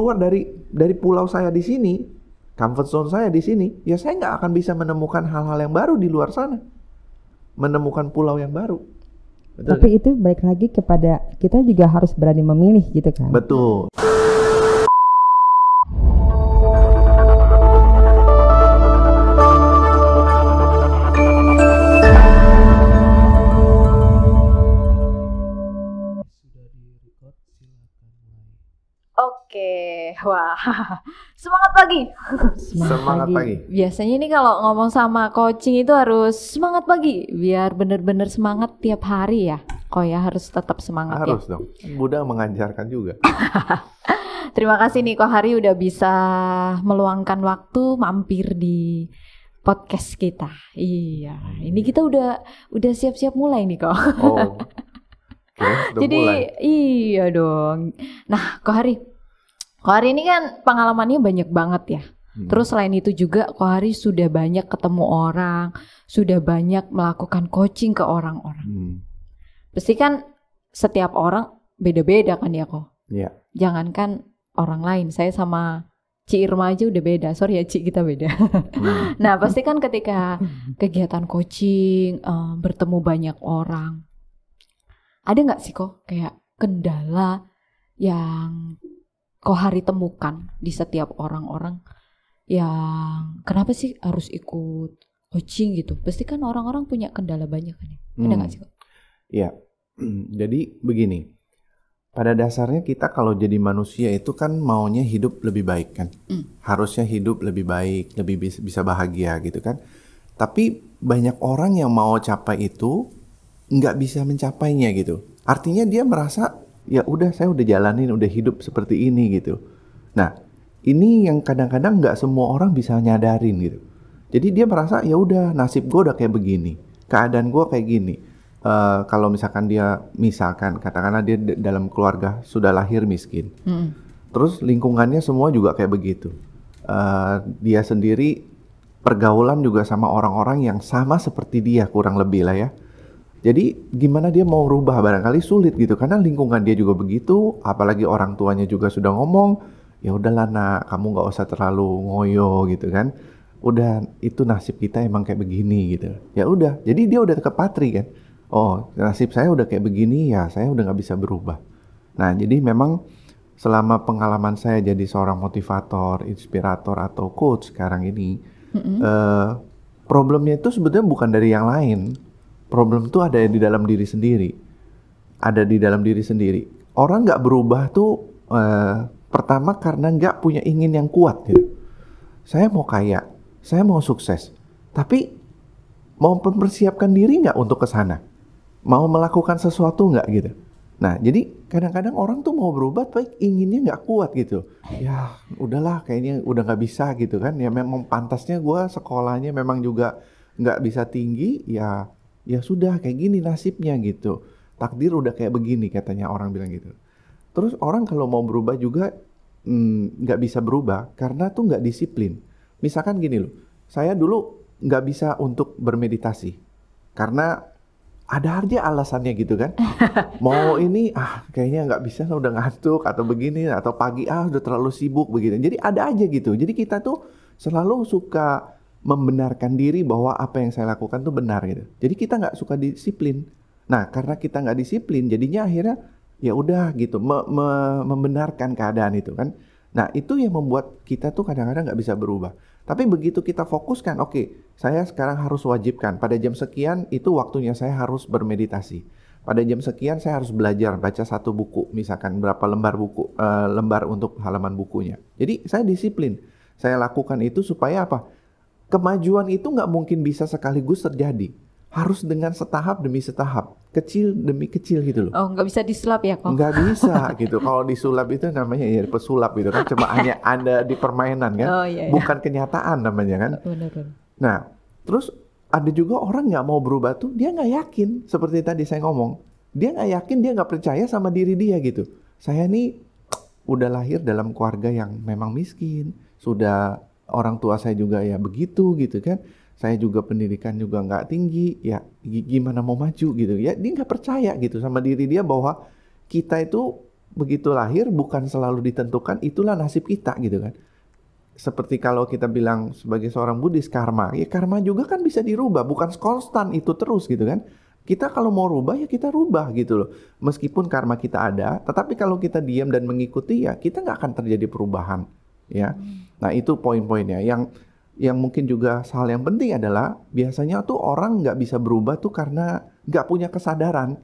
keluar dari pulau saya di sini, comfort zone saya di sini, ya saya nggak akan bisa menemukan hal-hal yang baru di luar sana, menemukan pulau yang baru. Betul, tapi kan? Itu balik lagi kepada kita juga harus berani memilih gitu kan. Betul. Oke, wah, semangat pagi. Semangat pagi. Biasanya ini kalau ngomong sama coaching itu harus semangat pagi, biar bener-bener semangat tiap hari ya. Kok ya harus tetap semangat harus ya. Dong. Buddha mengajarkan juga. Terima kasih nih Ko Hari udah bisa meluangkan waktu mampir di podcast kita. Iya, ini kita udah siap-siap mulai nih Ko. Oh. Jadi mulai. Iya dong. Nah, Ko Hari ini kan pengalamannya banyak banget ya. Terus selain itu juga Ko Hari sudah banyak ketemu orang, sudah banyak melakukan coaching ke orang-orang. Pasti kan setiap orang beda-beda kan ya Ko. Iya. Jangankan orang lain, saya sama Ci Irma aja udah beda. Sorry ya Ci, kita beda. Nah pasti kan ketika kegiatan coaching, bertemu banyak orang, ada nggak sih kok kayak kendala yang Ko Hari temukan di setiap orang-orang yang kenapa sih harus ikut coaching gitu? Pasti kan orang-orang punya kendala banyak kan ya? Ada nggak sih kok? Iya, jadi begini, pada dasarnya kita kalau jadi manusia itu kan maunya hidup lebih baik kan? Harusnya hidup lebih baik, lebih bisa bahagia gitu kan? Tapi banyak orang yang mau capai itu nggak bisa mencapainya gitu. Artinya dia merasa ya udah saya udah jalanin, udah hidup seperti ini gitu. Nah ini yang kadang-kadang nggak semua orang bisa nyadarin gitu. Jadi dia merasa ya udah nasib gue udah kayak begini, keadaan gue kayak gini. Kalau misalkan katakanlah dia dalam keluarga sudah lahir miskin, terus lingkungannya semua juga kayak begitu. Dia sendiri pergaulan juga sama orang-orang yang sama seperti dia kurang lebih lah ya. Jadi gimana dia mau rubah barangkali sulit gitu karena lingkungan dia juga begitu, apalagi orang tuanya juga sudah ngomong, ya udahlah nak, kamu nggak usah terlalu ngoyo gitu kan, udah itu nasib kita emang kayak begini gitu. Ya udah, jadi dia udah kepatri kan, oh nasib saya udah kayak begini ya saya udah nggak bisa berubah. Nah jadi memang selama pengalaman saya jadi seorang motivator, inspirator atau coach sekarang ini, problemnya itu sebetulnya bukan dari yang lain. Problem itu ada di dalam diri sendiri. Ada di dalam diri sendiri. Orang nggak berubah tuh pertama karena nggak punya ingin yang kuat gitu. Saya mau kaya, saya mau sukses. Tapi mau mempersiapkan diri nggak untuk ke sana? Mau melakukan sesuatu nggak gitu? Nah jadi kadang-kadang orang tuh mau berubah tapi inginnya nggak kuat gitu. Ya udahlah kayaknya udah nggak bisa gitu kan. Ya memang pantasnya gue sekolahnya memang juga nggak bisa tinggi ya sudah kayak gini nasibnya gitu. Takdir udah kayak begini katanya orang bilang gitu. Terus orang kalau mau berubah juga nggak bisa berubah karena tuh nggak disiplin. Misalkan gini loh, saya dulu nggak bisa untuk bermeditasi karena ada aja alasannya gitu kan. Mau ini kayaknya nggak bisa udah ngantuk atau begini atau pagi udah terlalu sibuk begitu. Jadi ada aja gitu. Jadi kita tuh selalu suka membenarkan diri bahwa apa yang saya lakukan tuh benar gitu. Jadi kita nggak suka disiplin. Nah karena kita nggak disiplin, jadinya akhirnya ya udah gitu membenarkan keadaan itu kan. Nah itu yang membuat kita tuh kadang-kadang nggak bisa berubah. Tapi begitu kita fokuskan, oke, saya sekarang harus wajibkan pada jam sekian itu waktunya saya harus bermeditasi. Pada jam sekian saya harus belajar baca satu buku, misalkan berapa lembar untuk halaman bukunya. Jadi saya disiplin. Saya lakukan itu supaya apa? Kemajuan itu nggak mungkin bisa sekaligus terjadi. Harus dengan setahap demi setahap. Kecil demi kecil gitu loh. Oh, nggak bisa disulap ya kok? Nggak bisa gitu. Kalau disulap itu namanya ya pesulap gitu kan. Cuma hanya ada di permainan kan. Iya. Bukan kenyataan namanya kan. Benar. Nah, terus ada juga orang nggak mau berubah tuh. Dia nggak yakin. Seperti tadi saya ngomong. Dia nggak yakin, dia nggak percaya sama diri dia gitu. Saya nih udah lahir dalam keluarga yang memang miskin. Sudah orang tua saya juga ya begitu gitu kan. Saya juga pendidikan juga nggak tinggi. Ya gimana mau maju gitu. Ya dia nggak percaya gitu sama diri dia bahwa kita itu begitu lahir bukan selalu ditentukan itulah nasib kita gitu kan. Seperti kalau kita bilang sebagai seorang Buddhis karma, ya karma juga kan bisa dirubah, bukan konstan itu terus gitu kan. Kita kalau mau rubah ya kita rubah gitu loh. Meskipun karma kita ada, tetapi kalau kita diam dan mengikuti ya kita nggak akan terjadi perubahan ya. Nah itu poin-poinnya. Yang mungkin juga hal yang penting adalah biasanya tuh orang nggak bisa berubah tuh karena nggak punya kesadaran.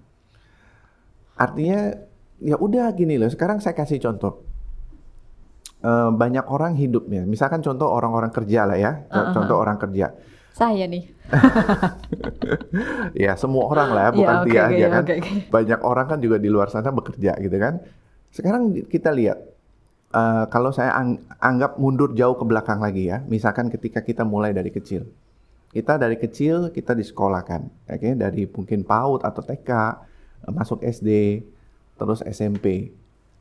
Artinya ya udah gini loh. Sekarang saya kasih contoh. Banyak orang hidupnya. Misalkan contoh orang-orang kerja lah ya. Contoh orang kerja. Saya nih. Ya semua orang lah ya, bukan Ya, dia oke, aja oke, kan. oke, oke. Banyak orang kan juga di luar sana bekerja gitu kan. Sekarang kita lihat. Kalau saya anggap mundur jauh ke belakang lagi ya. Misalkan ketika kita mulai dari kecil. Kita dari kecil kita disekolahkan. Okay? Dari mungkin PAUD atau TK. Masuk SD. Terus SMP.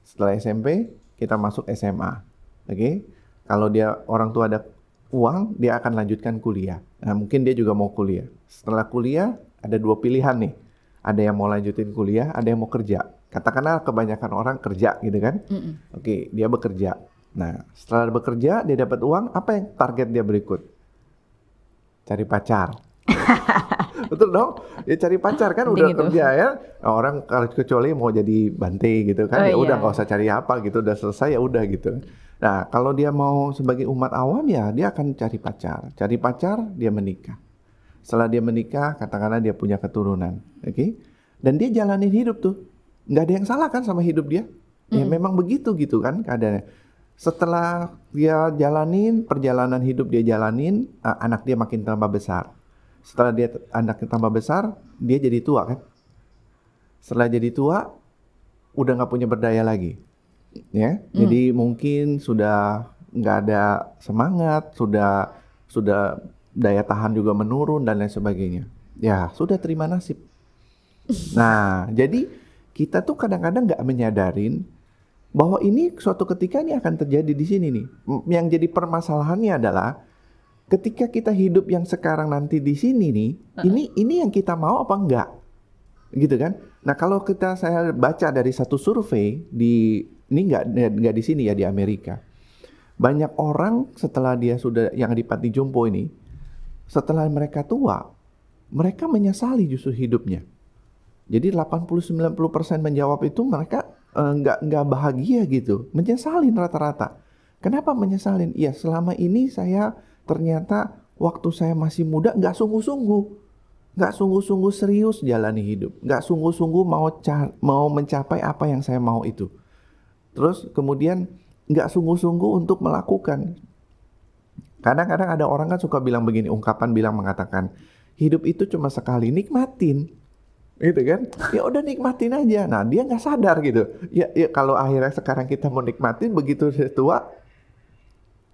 Setelah SMP kita masuk SMA. Okay? Kalau dia orang tua ada uang, dia akan lanjutkan kuliah. Nah, mungkin dia juga mau kuliah. Setelah kuliah, ada 2 pilihan nih. Ada yang mau lanjutin kuliah, ada yang mau kerja. Katakanlah kebanyakan orang kerja gitu kan. Oke, dia bekerja. Nah, setelah bekerja, dia dapat uang, apa yang target dia berikut? Cari pacar. Betul dong? Ya cari pacar kan udah gitu. kerja ya. Nah, orang kecuali mau jadi bante gitu kan. Ya udah nggak usah cari apa gitu, udah selesai ya udah gitu. Nah, kalau dia mau sebagai umat awam ya dia akan cari pacar. Cari pacar, dia menikah. Setelah dia menikah, katakanlah dia punya keturunan. Oke? Dan dia jalanin hidup tuh. Nggak ada yang salah kan sama hidup dia. Ya memang begitu gitu kan keadaannya. Setelah dia jalanin, perjalanan hidup dia jalanin, anak dia makin tambah besar. Setelah dia anaknya tambah besar, dia jadi tua kan. Setelah jadi tua, udah nggak punya berdaya lagi. Ya, jadi mungkin sudah nggak ada semangat, sudah daya tahan juga menurun dan lain sebagainya. Ya, sudah terima nasib. Nah, jadi kita tuh kadang-kadang nggak menyadarin bahwa ini suatu ketika ini akan terjadi di sini nih. Yang jadi permasalahannya adalah ketika kita hidup yang sekarang nanti di sini nih, ini yang kita mau apa enggak? Gitu kan? Nah, kalau saya baca dari satu survei ini nggak di sini ya, di Amerika. Banyak orang setelah dia sudah yang di Panti Jompo ini, setelah mereka tua, mereka menyesali justru hidupnya. Jadi 80-90% menjawab itu mereka nggak bahagia gitu, menyesalin rata-rata. Kenapa menyesalin? Ya selama ini saya ternyata waktu saya masih muda nggak sungguh-sungguh serius jalani hidup, nggak sungguh-sungguh mau mencapai apa yang saya mau itu. Terus kemudian nggak sungguh-sungguh untuk melakukan. Kadang-kadang ada orang kan suka bilang begini, mengatakan hidup itu cuma sekali, nikmatin, gitu kan? Ya udah nikmatin aja. Nah dia nggak sadar gitu. Ya kalau akhirnya sekarang kita mau nikmatin, begitu tua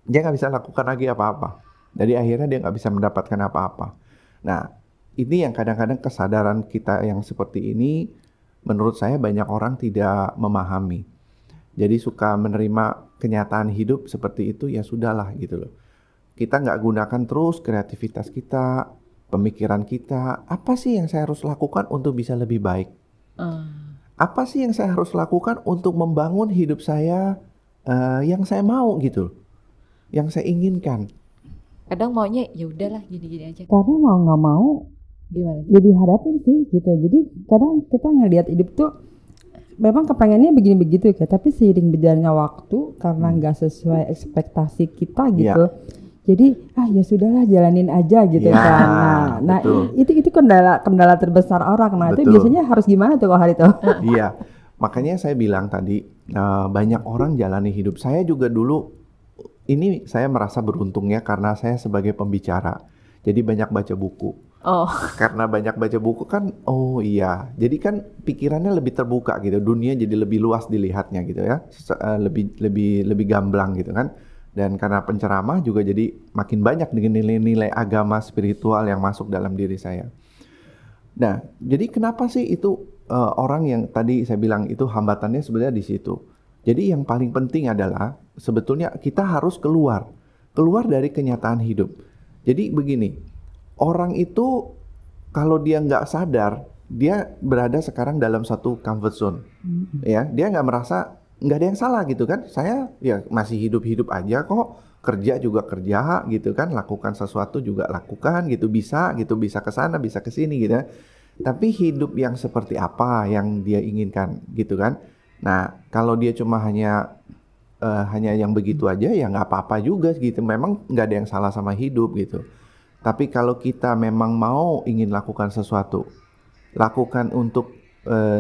dia nggak bisa lakukan lagi apa-apa. Jadi akhirnya dia nggak bisa mendapatkan apa-apa. Nah ini yang kadang-kadang kesadaran kita yang seperti ini, menurut saya banyak orang tidak memahami. Jadi suka menerima kenyataan hidup seperti itu, ya sudahlah gitu loh. Kita nggak gunakan terus kreativitas kita, pemikiran kita. Apa sih yang saya harus lakukan untuk bisa lebih baik? Apa sih yang saya harus lakukan untuk membangun hidup saya yang saya mau gitu, yang saya inginkan? Kadang maunya ya udahlah gini-gini aja. Karena mau nggak mau, Gimana? jadi hadapin sih gitu. Jadi kadang kita ngelihat hidup tuh memang kepengennya begini begitu ya, tapi seiring berjalannya waktu karena nggak sesuai ekspektasi kita gitu, jadi ya sudahlah jalanin aja gitu kan. Nah itu kendala terbesar orang. Nah itu biasanya harus gimana tuh kalau hari itu? Iya, makanya saya bilang tadi banyak orang jalani hidup. Saya juga dulu ini saya merasa beruntung ya karena saya sebagai pembicara, jadi banyak baca buku. Karena banyak baca buku kan, jadi kan pikirannya lebih terbuka gitu, dunia jadi lebih luas dilihatnya gitu ya, lebih gamblang gitu kan. Dan karena penceramah juga jadi makin banyak dengan nilai-nilai agama spiritual yang masuk dalam diri saya. Nah, jadi kenapa sih itu orang yang tadi saya bilang itu hambatannya sebenarnya di situ. Jadi yang paling penting adalah sebetulnya kita harus keluar dari kenyataan hidup. Jadi begini. Orang itu kalau dia nggak sadar, dia berada sekarang dalam satu comfort zone. Ya, dia nggak merasa nggak ada yang salah gitu kan. Saya ya masih hidup-hidup aja kok, kerja juga kerja gitu kan, lakukan sesuatu juga lakukan gitu, bisa ke sana, bisa ke sini gitu. Tapi hidup yang seperti apa yang dia inginkan gitu kan. Nah, kalau dia cuma hanya yang begitu aja ya nggak apa-apa juga gitu. Memang nggak ada yang salah sama hidup gitu. Tapi kalau kita memang ingin lakukan sesuatu, lakukan untuk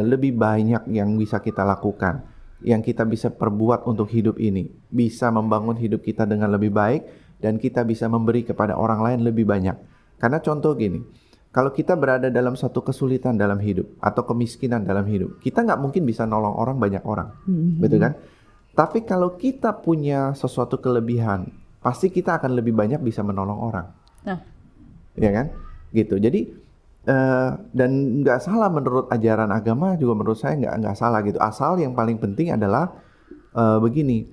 lebih banyak yang bisa kita lakukan, yang kita bisa perbuat untuk hidup ini, bisa membangun hidup kita dengan lebih baik, dan kita bisa memberi kepada orang lain lebih banyak. Karena contoh gini, kalau kita berada dalam satu kesulitan dalam hidup atau kemiskinan dalam hidup, kita nggak mungkin bisa nolong orang banyak orang, betul kan? Tapi kalau kita punya sesuatu kelebihan, pasti kita akan lebih banyak bisa menolong orang. Nah, ya kan? Gitu. Jadi dan nggak salah menurut ajaran agama juga menurut saya nggak salah gitu. Asal yang paling penting adalah begini,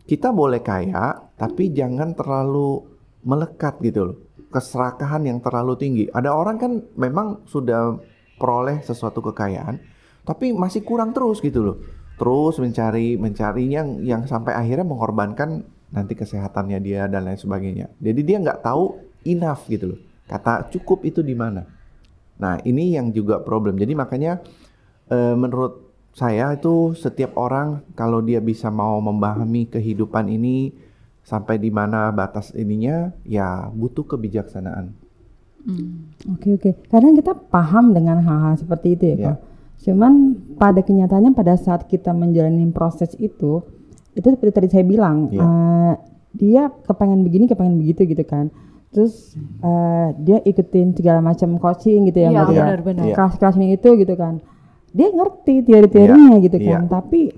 kita boleh kaya tapi jangan terlalu melekat gitu loh. Keserakahan yang terlalu tinggi. Ada orang kan memang sudah peroleh sesuatu kekayaan, tapi masih kurang terus gitu loh. Terus mencari yang sampai akhirnya mengorbankan nanti kesehatannya dia dan lain sebagainya. Jadi dia nggak tahu enough gitu loh. Kata cukup itu di mana. Nah, ini yang juga problem. Jadi makanya menurut saya itu setiap orang kalau dia bisa mau memahami kehidupan ini sampai di mana batas ininya, ya butuh kebijaksanaan. Oke. Kadang kita paham dengan hal-hal seperti itu ya, Pak. Cuman pada kenyataannya pada saat kita menjalani proses itu seperti tadi saya bilang, dia kepengen begini, kepengen begitu gitu kan. Terus dia ikutin segala macam coaching gitu ya, benar. Kelas-kelas ini itu gitu kan. Dia ngerti teori-teorinya gitu kan. Tapi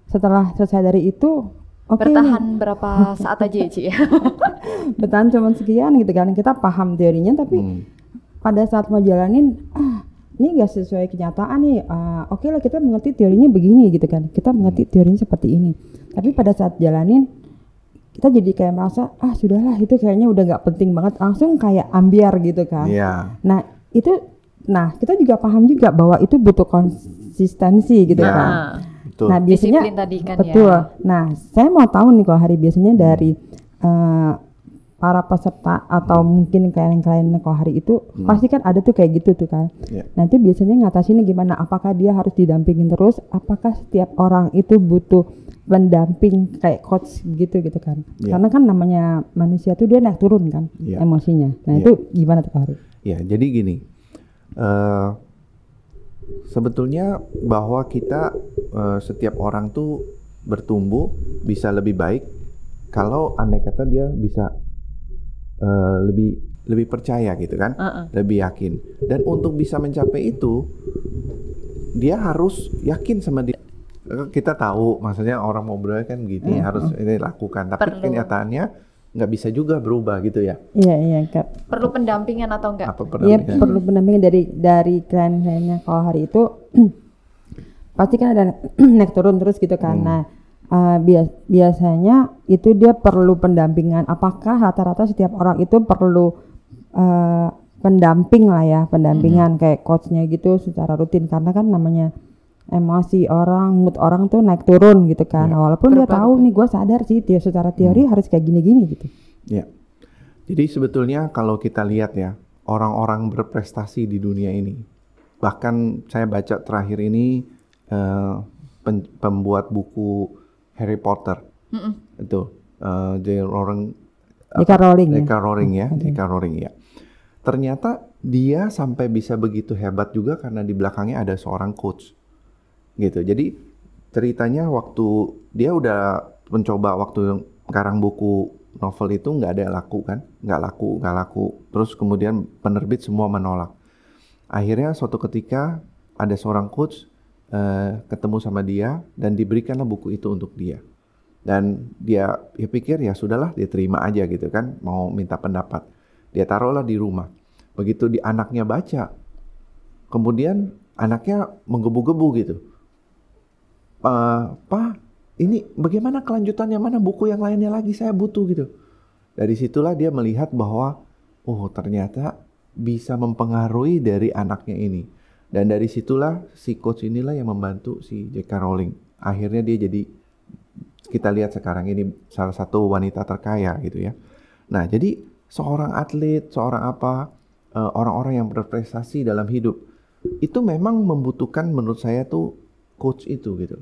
setelah selesai dari itu, bertahan berapa saat aja ya, Ci? Bertahan cuma sekian gitu kan. Kita paham teorinya, tapi pada saat mau jalanin, ini gak sesuai kenyataan nih. Oke lah, kita mengerti teorinya begini gitu kan. Kita mengerti teorinya seperti ini. Tapi pada saat jalanin, kita jadi kayak merasa, sudahlah itu kayaknya udah gak penting banget. Langsung kayak ambiar gitu kan. Nah kita juga paham juga bahwa itu butuh konsistensi gitu kan. Betul. Nah biasanya, disiplin tadi kan betul. Ya. Nah saya mau tahu nih kalau hari biasanya dari para peserta atau mungkin klien-klien hari itu pasti kan ada tuh kayak gitu tuh kan. Nah itu biasanya ngatasinnya gimana? Apakah dia harus didampingin terus? Apakah setiap orang itu butuh pendamping kayak coach gitu kan? Karena kan namanya manusia tuh dia naik turun kan emosinya. Nah itu gimana tuh hari? Ya jadi gini, sebetulnya bahwa kita setiap orang tuh bertumbuh bisa lebih baik kalau andai kata dia bisa lebih percaya gitu kan, lebih yakin. Dan untuk bisa mencapai itu, dia harus yakin sama dia. Kita tahu, maksudnya orang mau berubah kan gini, harus ini lakukan. Tapi kenyataannya nggak bisa juga berubah gitu ya. Iya Kak. Perlu pendampingan atau enggak? Iya, perlu pendampingan dari klien-kliennya. Kalau hari itu pasti kan ada naik turun terus gitu kan. Nah biasanya itu dia perlu pendampingan. Apakah rata-rata setiap orang itu perlu pendamping lah ya, pendampingan kayak coachnya gitu secara rutin, karena kan namanya emosi orang, mood orang tuh naik turun gitu kan. Walaupun dia tahu nih, gue sadar sih dia secara teori harus kayak gini-gini gitu. Ya. Jadi sebetulnya kalau kita lihat ya, orang-orang berprestasi di dunia ini, bahkan saya baca terakhir ini pembuat buku Harry Potter, itu J.K. Rowling ya. Ternyata dia sampai bisa begitu hebat juga karena di belakangnya ada seorang coach, gitu. Jadi ceritanya waktu dia udah mencoba waktu karang buku novel itu nggak laku. Terus kemudian penerbit semua menolak. Akhirnya suatu ketika ada seorang coach ketemu sama dia dan diberikanlah buku itu untuk dia. Dan dia pikir ya sudahlah, dia terima aja gitu kan, mau minta pendapat. Dia taruhlah di rumah. Begitu anaknya baca, kemudian anaknya menggebu-gebu gitu. Pak, ini bagaimana kelanjutannya, mana buku yang lainnya lagi, saya butuh gitu. Dari situlah dia melihat bahwa ternyata bisa mempengaruhi dari anaknya ini. Dan dari situlah si coach inilah yang membantu si J.K. Rowling. Akhirnya dia jadi, kita lihat sekarang ini salah satu wanita terkaya gitu ya. Nah jadi seorang atlet, seorang orang-orang yang berprestasi dalam hidup itu memang membutuhkan menurut saya tuh coach itu gitu.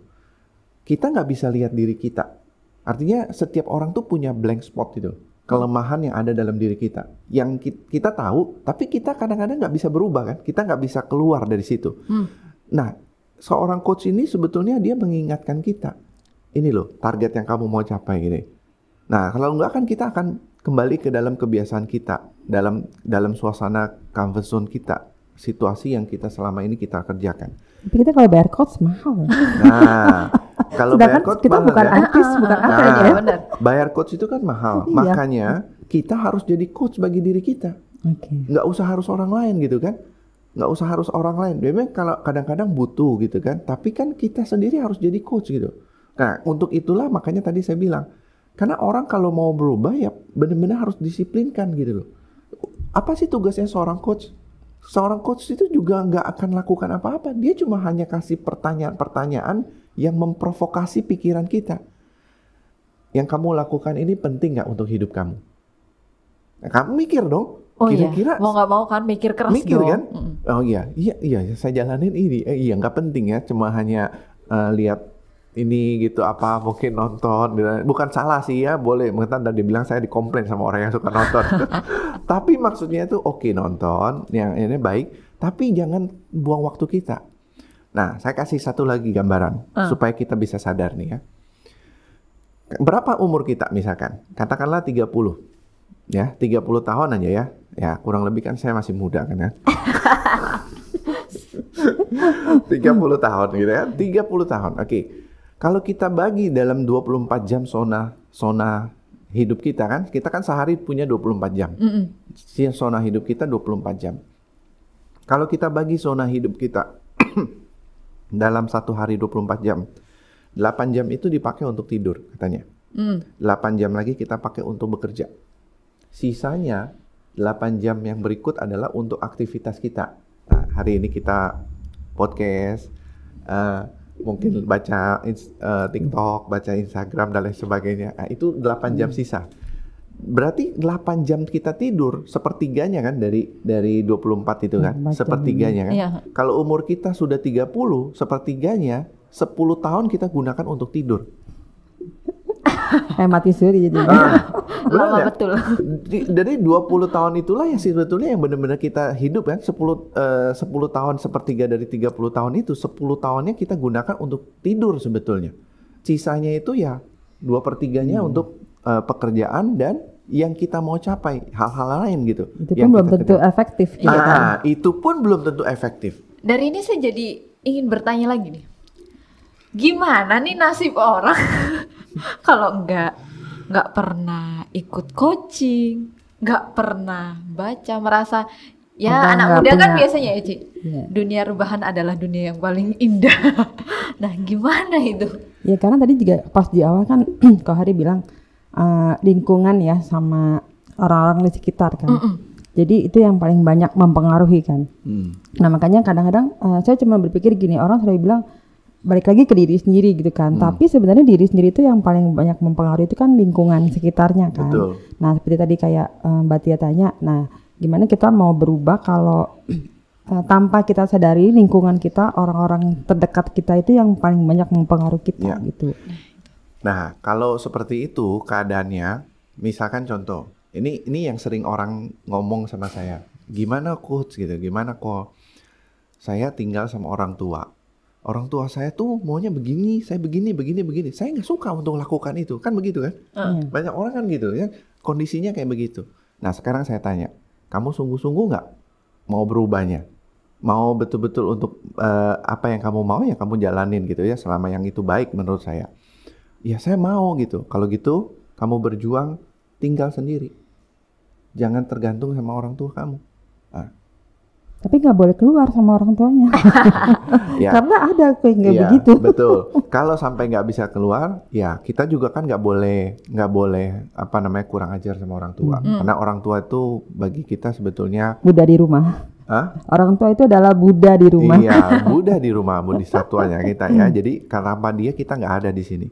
Kita nggak bisa lihat diri kita. Artinya setiap orang tuh punya blank spot gitu. Kelemahan yang ada dalam diri kita. Yang kita tahu, tapi kita kadang-kadang nggak bisa berubah kan. Kita nggak bisa keluar dari situ. Nah, seorang coach ini sebetulnya dia mengingatkan kita. Ini loh, target yang kamu mau capai gini. Nah, kalau enggak kan kita akan kembali ke dalam kebiasaan kita. Dalam suasana comfort zone kita. Situasi yang kita selama ini kita kerjakan. Tapi kita kalau bayar coach mahal. Nah, kalau bayar coach kita mahal bukan ya. artis, bukan apa ya. Benar. Bayar coach itu kan mahal. Iya. Makanya kita harus jadi coach bagi diri kita. Oke. Nggak usah harus orang lain gitu kan. Nggak usah harus orang lain. Memang kalau kadang-kadang butuh gitu kan. Tapi kan kita sendiri harus jadi coach gitu. Nah, untuk itulah makanya tadi saya bilang. Karena orang kalau mau berubah ya benar-benar harus disiplinkan gitu loh. Apa sih tugasnya seorang coach? Seorang coach itu juga nggak akan lakukan apa-apa. Dia cuma hanya kasih pertanyaan-pertanyaan yang memprovokasi pikiran kita. Yang kamu lakukan ini penting nggak untuk hidup kamu? Nah, kamu mikir dong. Oh Kira-kira iya, mau nggak mau kan mikir keras mikir dong. kan? Oh iya, saya jalanin ini. Iya nggak penting ya, cuma hanya lihat ini gitu apa mungkin nonton. Bukan salah sih ya, boleh. Mungkin tadi bilang saya dikomplain sama orang yang suka nonton. Tapi maksudnya itu oke nonton, yang ini baik. Tapi jangan buang waktu kita. Nah, saya kasih satu lagi gambaran supaya kita bisa sadar nih ya. Berapa umur kita misalkan? Katakanlah 30. Ya, 30 tahun aja ya. Ya, kurang lebih kan saya masih muda kan ya. 30 tahun gitu ya. 30 tahun. Oke. Kalau kita bagi dalam 24 jam zona hidup kita kan sehari punya 24 jam. Zona hidup kita 24 jam. Kalau kita bagi zona hidup kita dalam satu hari 24 jam, 8 jam itu dipakai untuk tidur katanya. 8 jam lagi kita pakai untuk bekerja. Sisanya 8 jam yang berikut adalah untuk aktivitas kita. Nah, hari ini kita podcast, mungkin baca TikTok, baca Instagram dan lain sebagainya. Nah, itu 8 jam sisa. Berarti 8 jam kita tidur sepertiganya kan dari 24 itu kan. Sepertiganya kan. Iya. Kalau umur kita sudah 30, sepertiganya 10 tahun kita gunakan untuk tidur. Mati suri jadi. Lama Ya? betul. Dari 20 tahun itulah yang sebetulnya yang benar-benar kita hidup kan. 10 tahun sepertiga dari 30 tahun itu 10 tahunnya kita gunakan untuk tidur sebetulnya. Sisanya itu ya 2/3-nya untuk pekerjaan dan yang kita mau capai, hal-hal lain gitu. Itu pun belum tentu efektif. Gitu kan? Itu pun belum tentu efektif. Dari ini saya jadi ingin bertanya lagi nih. Gimana nih nasib orang kalau nggak pernah ikut coaching, nggak pernah baca, merasa ya Atau anak nggak muda kan punya- biasanya ya Ci, Iya. dunia rebahan adalah dunia yang paling indah. Nah gimana itu? Ya karena tadi juga pas di awal kan Ko Hari bilang lingkungan ya sama orang-orang di sekitar kan. Jadi itu yang paling banyak mempengaruhi kan. Nah makanya kadang-kadang saya cuma berpikir gini, orang selalu bilang balik lagi ke diri sendiri gitu kan. Tapi sebenarnya diri sendiri itu yang paling banyak mempengaruhi itu kan lingkungan sekitarnya kan. Betul. Nah seperti tadi kayak Mbak Tia tanya, nah gimana kita mau berubah kalau tanpa kita sadari lingkungan kita, orang-orang terdekat kita itu yang paling banyak mempengaruhi kita Ya. gitu. Nah, kalau seperti itu keadaannya, misalkan contoh, ini yang sering orang ngomong sama saya, gimana coach gitu, gimana kok saya tinggal sama orang tua saya tuh maunya begini, saya begini, saya nggak suka untuk lakukan itu, kan begitu kan? Banyak orang kan gitu ya, kondisinya kayak begitu. Nah sekarang saya tanya, kamu sungguh-sungguh nggak mau berubahnya? Mau betul-betul untuk apa yang kamu mau ya kamu jalanin gitu ya, selama yang itu baik menurut saya. Ya saya mau gitu. Kalau gitu kamu berjuang tinggal sendiri. Jangan tergantung sama orang tua kamu. Nah, Tapi nggak boleh keluar sama orang tuanya. ya, Karena ada kayak nggak ya, begitu. betul. Kalau sampai nggak bisa keluar, ya kita juga kan nggak boleh apa namanya kurang ajar sama orang tua. Karena orang tua itu bagi kita sebetulnya Mudah di rumah. Hah? Orang tua itu adalah Buddha di rumah. Iya, Buddha di rumah, bodhisatwanya kita ya. Jadi karena dia kita nggak ada di sini.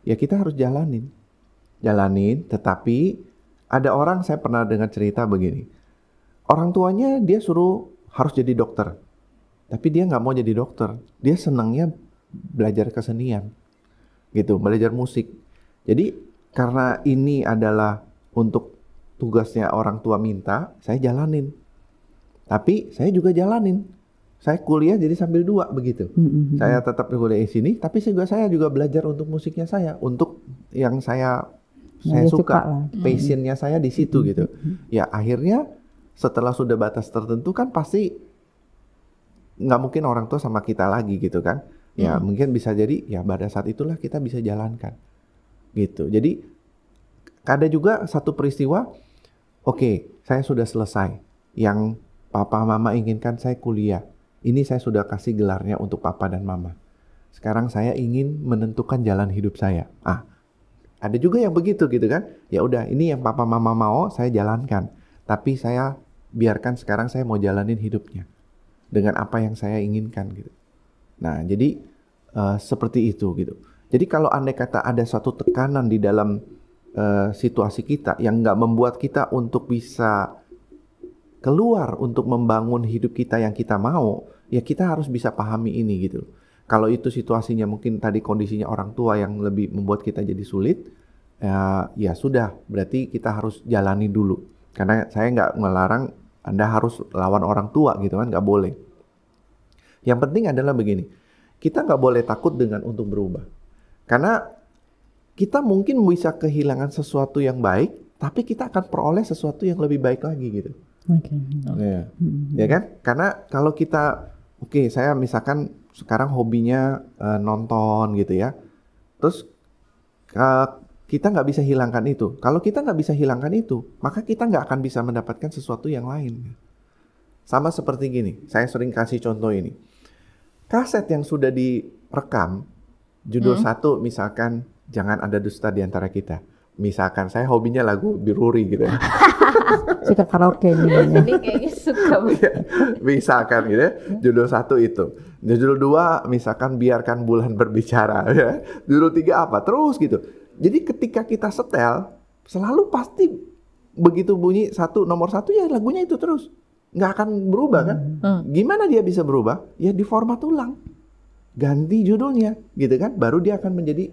Ya kita harus jalanin. Tetapi ada orang, saya pernah dengar cerita begini. Orang tuanya dia suruh harus jadi dokter. Tapi dia nggak mau jadi dokter. Dia senangnya belajar kesenian. Gitu, belajar musik. Jadi karena ini adalah untuk tugasnya orang tua minta, saya jalanin. Tapi saya juga jalanin. Saya kuliah jadi sambil 2 begitu. Saya tetap kuliah di sini, tapi saya juga belajar untuk musiknya saya, untuk yang saya suka, passionnya saya di situ gitu. Ya akhirnya setelah sudah batas tertentu kan pasti nggak mungkin orang tua sama kita lagi gitu kan. Ya mungkin bisa jadi ya pada saat itulah kita bisa jalankan gitu. Jadi ada juga satu peristiwa, oke, saya sudah selesai. Yang papa mama inginkan saya kuliah. Ini saya sudah kasih gelarnya untuk papa dan mama. Sekarang saya ingin menentukan jalan hidup saya. Ada juga yang begitu gitu kan. Ya udah, ini yang papa mama mau saya jalankan. Tapi saya biarkan sekarang saya mau jalanin hidupnya dengan apa yang saya inginkan gitu. Nah, jadi seperti itu gitu. Jadi kalau andai kata ada satu tekanan di dalam situasi kita yang nggak membuat kita untuk bisa keluar untuk membangun hidup kita yang kita mau, ya kita harus bisa pahami ini gitu. Kalau itu situasinya mungkin tadi kondisinya orang tua yang lebih membuat kita jadi sulit, ya sudah, berarti kita harus jalani dulu. Karena saya nggak melarang Anda harus lawan orang tua gitu kan, nggak boleh. Yang penting adalah begini, kita nggak boleh takut dengan untuk berubah. Karena kita mungkin bisa kehilangan sesuatu yang baik, tapi kita akan peroleh sesuatu yang lebih baik lagi gitu. Ya kan? Karena kalau kita, saya misalkan sekarang hobinya nonton gitu ya, terus kita nggak bisa hilangkan itu. Kalau kita nggak bisa hilangkan itu, maka kita nggak akan bisa mendapatkan sesuatu yang lain. Sama seperti gini, saya sering kasih contoh ini. Kaset yang sudah direkam, judul 1 misalkan jangan ada dusta di antara kita. Misalkan saya hobinya lagu Biruri gitu ya. Suka karaoke nih. Ini kayaknya suka. Misalkan gitu ya, judul 1 itu. Judul 2 misalkan biarkan bulan berbicara ya. Judul 3 apa? Terus gitu. Jadi ketika kita setel, selalu pasti begitu bunyi nomor 1 ya lagunya itu terus. Nggak akan berubah kan? Gimana dia bisa berubah? Ya di format ulang. Ganti judulnya gitu kan. Baru dia akan menjadi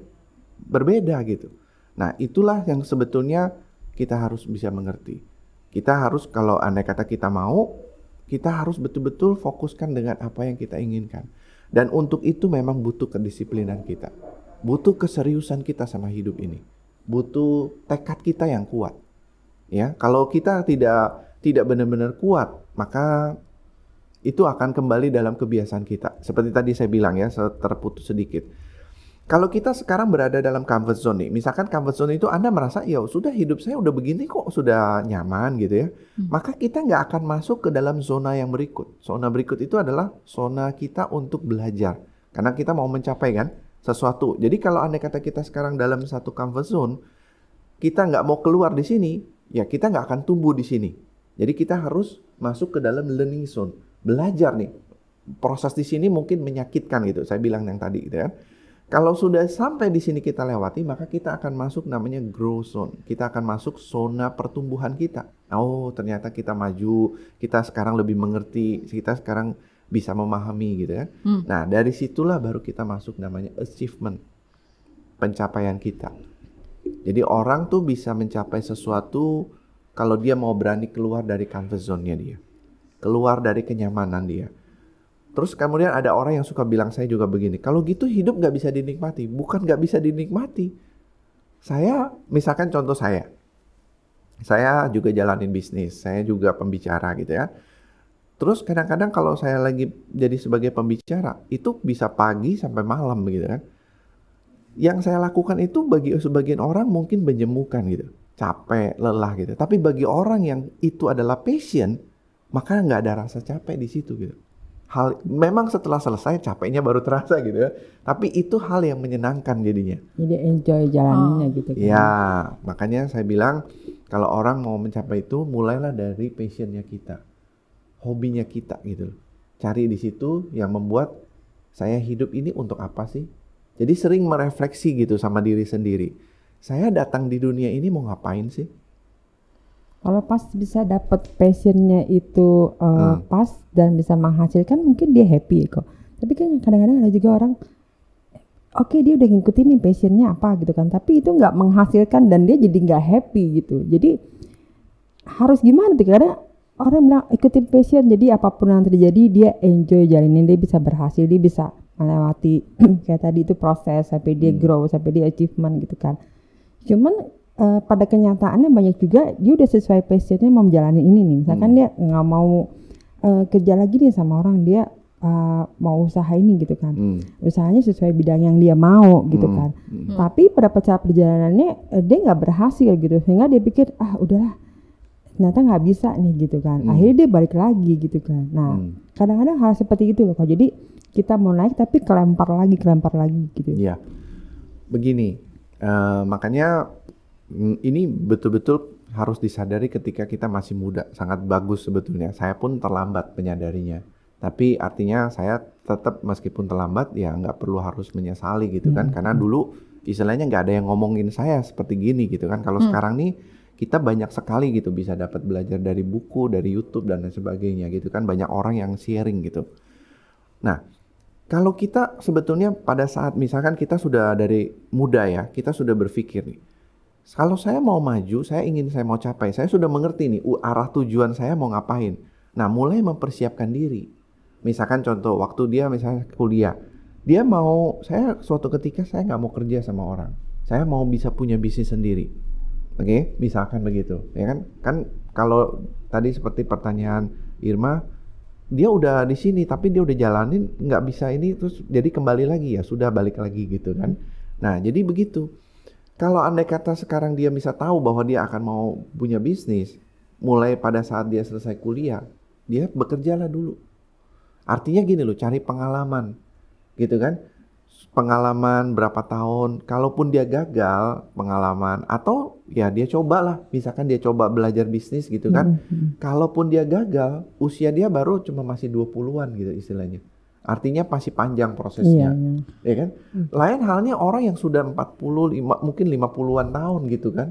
berbeda gitu. Nah, itulah yang sebetulnya kita harus bisa mengerti. Kita harus, kalau andai kata kita mau, kita harus betul-betul fokuskan dengan apa yang kita inginkan. Dan untuk itu memang butuh kedisiplinan kita. Butuh keseriusan kita sama hidup ini. Butuh tekad kita yang kuat. Ya, kalau kita tidak benar-benar kuat, maka itu akan kembali dalam kebiasaan kita. Seperti tadi saya bilang ya, terputus sedikit. Kalau kita sekarang berada dalam comfort zone nih, misalkan comfort zone itu Anda merasa, ya sudah hidup saya udah begini kok, sudah nyaman gitu ya. Maka kita nggak akan masuk ke dalam zona yang berikut. Zona berikut itu adalah zona kita untuk belajar. Karena kita mau mencapai kan sesuatu. Jadi kalau andai kata kita sekarang dalam satu comfort zone, kita nggak mau keluar di sini, ya kita nggak akan tumbuh di sini. Jadi kita harus masuk ke dalam learning zone. Belajar nih. Proses di sini mungkin menyakitkan gitu. Saya bilang yang tadi gitu kan. Kalau sudah sampai di sini kita lewati, maka kita akan masuk namanya growth zone. Kita akan masuk zona pertumbuhan kita. Oh, ternyata kita maju, kita sekarang lebih mengerti, kita sekarang bisa memahami gitu ya. Nah, dari situlah baru kita masuk namanya achievement, pencapaian kita. Jadi orang tuh bisa mencapai sesuatu kalau dia mau berani keluar dari comfort zone-nya dia. Keluar dari kenyamanan dia. Terus kemudian ada orang yang suka bilang saya juga begini, kalau gitu hidup gak bisa dinikmati. Bukan gak bisa dinikmati. Saya, misalkan contoh saya juga jalanin bisnis, saya juga pembicara gitu ya. Terus kadang-kadang kalau saya lagi jadi sebagai pembicara, itu bisa pagi sampai malam begitu kan. Yang saya lakukan itu bagi sebagian orang mungkin menjemukan gitu. Capek, lelah gitu. Tapi bagi orang yang itu adalah passion, maka gak ada rasa capek di situ gitu. Memang setelah selesai capeknya baru terasa gitu ya. Tapi itu hal yang menyenangkan jadinya. Jadi enjoy jalaninnya gitu kan. Ya, makanya saya bilang kalau orang mau mencapai itu mulailah dari passionnya kita. hobinya kita gitu loh. Cari di situ yang membuat saya hidup ini untuk apa sih? Jadi sering merefleksi gitu sama diri sendiri. Saya datang di dunia ini mau ngapain sih? Kalau pas bisa dapat passionnya itu pas dan bisa menghasilkan, mungkin dia happy kok. Tapi kan kadang-kadang ada juga orang, oke, dia udah ngikutin nih passionnya apa gitu kan, tapi itu nggak menghasilkan dan dia jadi nggak happy gitu. Jadi harus gimana tuh? Karena orang bilang ikutin passion, jadi apapun yang terjadi dia enjoy jalanin, dia bisa berhasil, dia bisa melewati kayak tadi itu proses sampai dia grow, sampai dia achievement gitu kan. Cuman pada kenyataannya banyak juga dia udah sesuai passionnya mau menjalani ini nih. Misalkan dia nggak mau kerja lagi nih sama orang, dia mau usaha ini gitu kan. Usahanya sesuai bidang yang dia mau gitu kan. Tapi pada saat perjalanannya dia nggak berhasil gitu, sehingga dia pikir udahlah, ternyata nggak bisa nih gitu kan. Akhirnya dia balik lagi gitu kan. Nah kadang-kadang hal seperti itu loh kok. Jadi kita mau naik tapi kelempar lagi gitu. Iya, begini, makanya ini betul-betul harus disadari ketika kita masih muda. Sangat bagus sebetulnya. Saya pun terlambat menyadarinya. Tapi artinya saya tetap meskipun terlambat ya nggak perlu harus menyesali gitu kan. Karena dulu istilahnya nggak ada yang ngomongin saya seperti gini gitu kan. Kalau sekarang nih kita banyak sekali gitu bisa dapat belajar dari buku, dari YouTube dan lain sebagainya gitu kan. Banyak orang yang sharing gitu. Nah, kalau kita sebetulnya pada saat misalkan kita sudah dari muda ya, kita sudah berpikir nih, kalau saya mau maju, saya mau capai, saya sudah mengerti nih arah tujuan saya mau ngapain. Nah, mulai mempersiapkan diri. Misalkan contoh, waktu dia misalnya kuliah, dia mau, suatu ketika saya nggak mau kerja sama orang, saya mau bisa punya bisnis sendiri. Oke, misalkan begitu, ya kan? Kan kalau tadi seperti pertanyaan Irma, dia udah di sini tapi dia udah jalanin nggak bisa ini, terus jadi kembali lagi ya sudah balik lagi gitu kan. Nah jadi begitu, kalau andai kata sekarang dia bisa tahu bahwa dia akan mau punya bisnis mulai pada saat dia selesai kuliah, dia bekerjalah dulu. Artinya gini loh, cari pengalaman gitu kan, pengalaman berapa tahun, kalaupun dia gagal pengalaman, atau ya dia cobalah, misalkan dia coba belajar bisnis gitu kan, kalaupun dia gagal, usia dia baru cuma masih 20-an gitu istilahnya, artinya masih panjang prosesnya, ya kan. Lain halnya orang yang sudah 45, mungkin 50-an tahun gitu kan,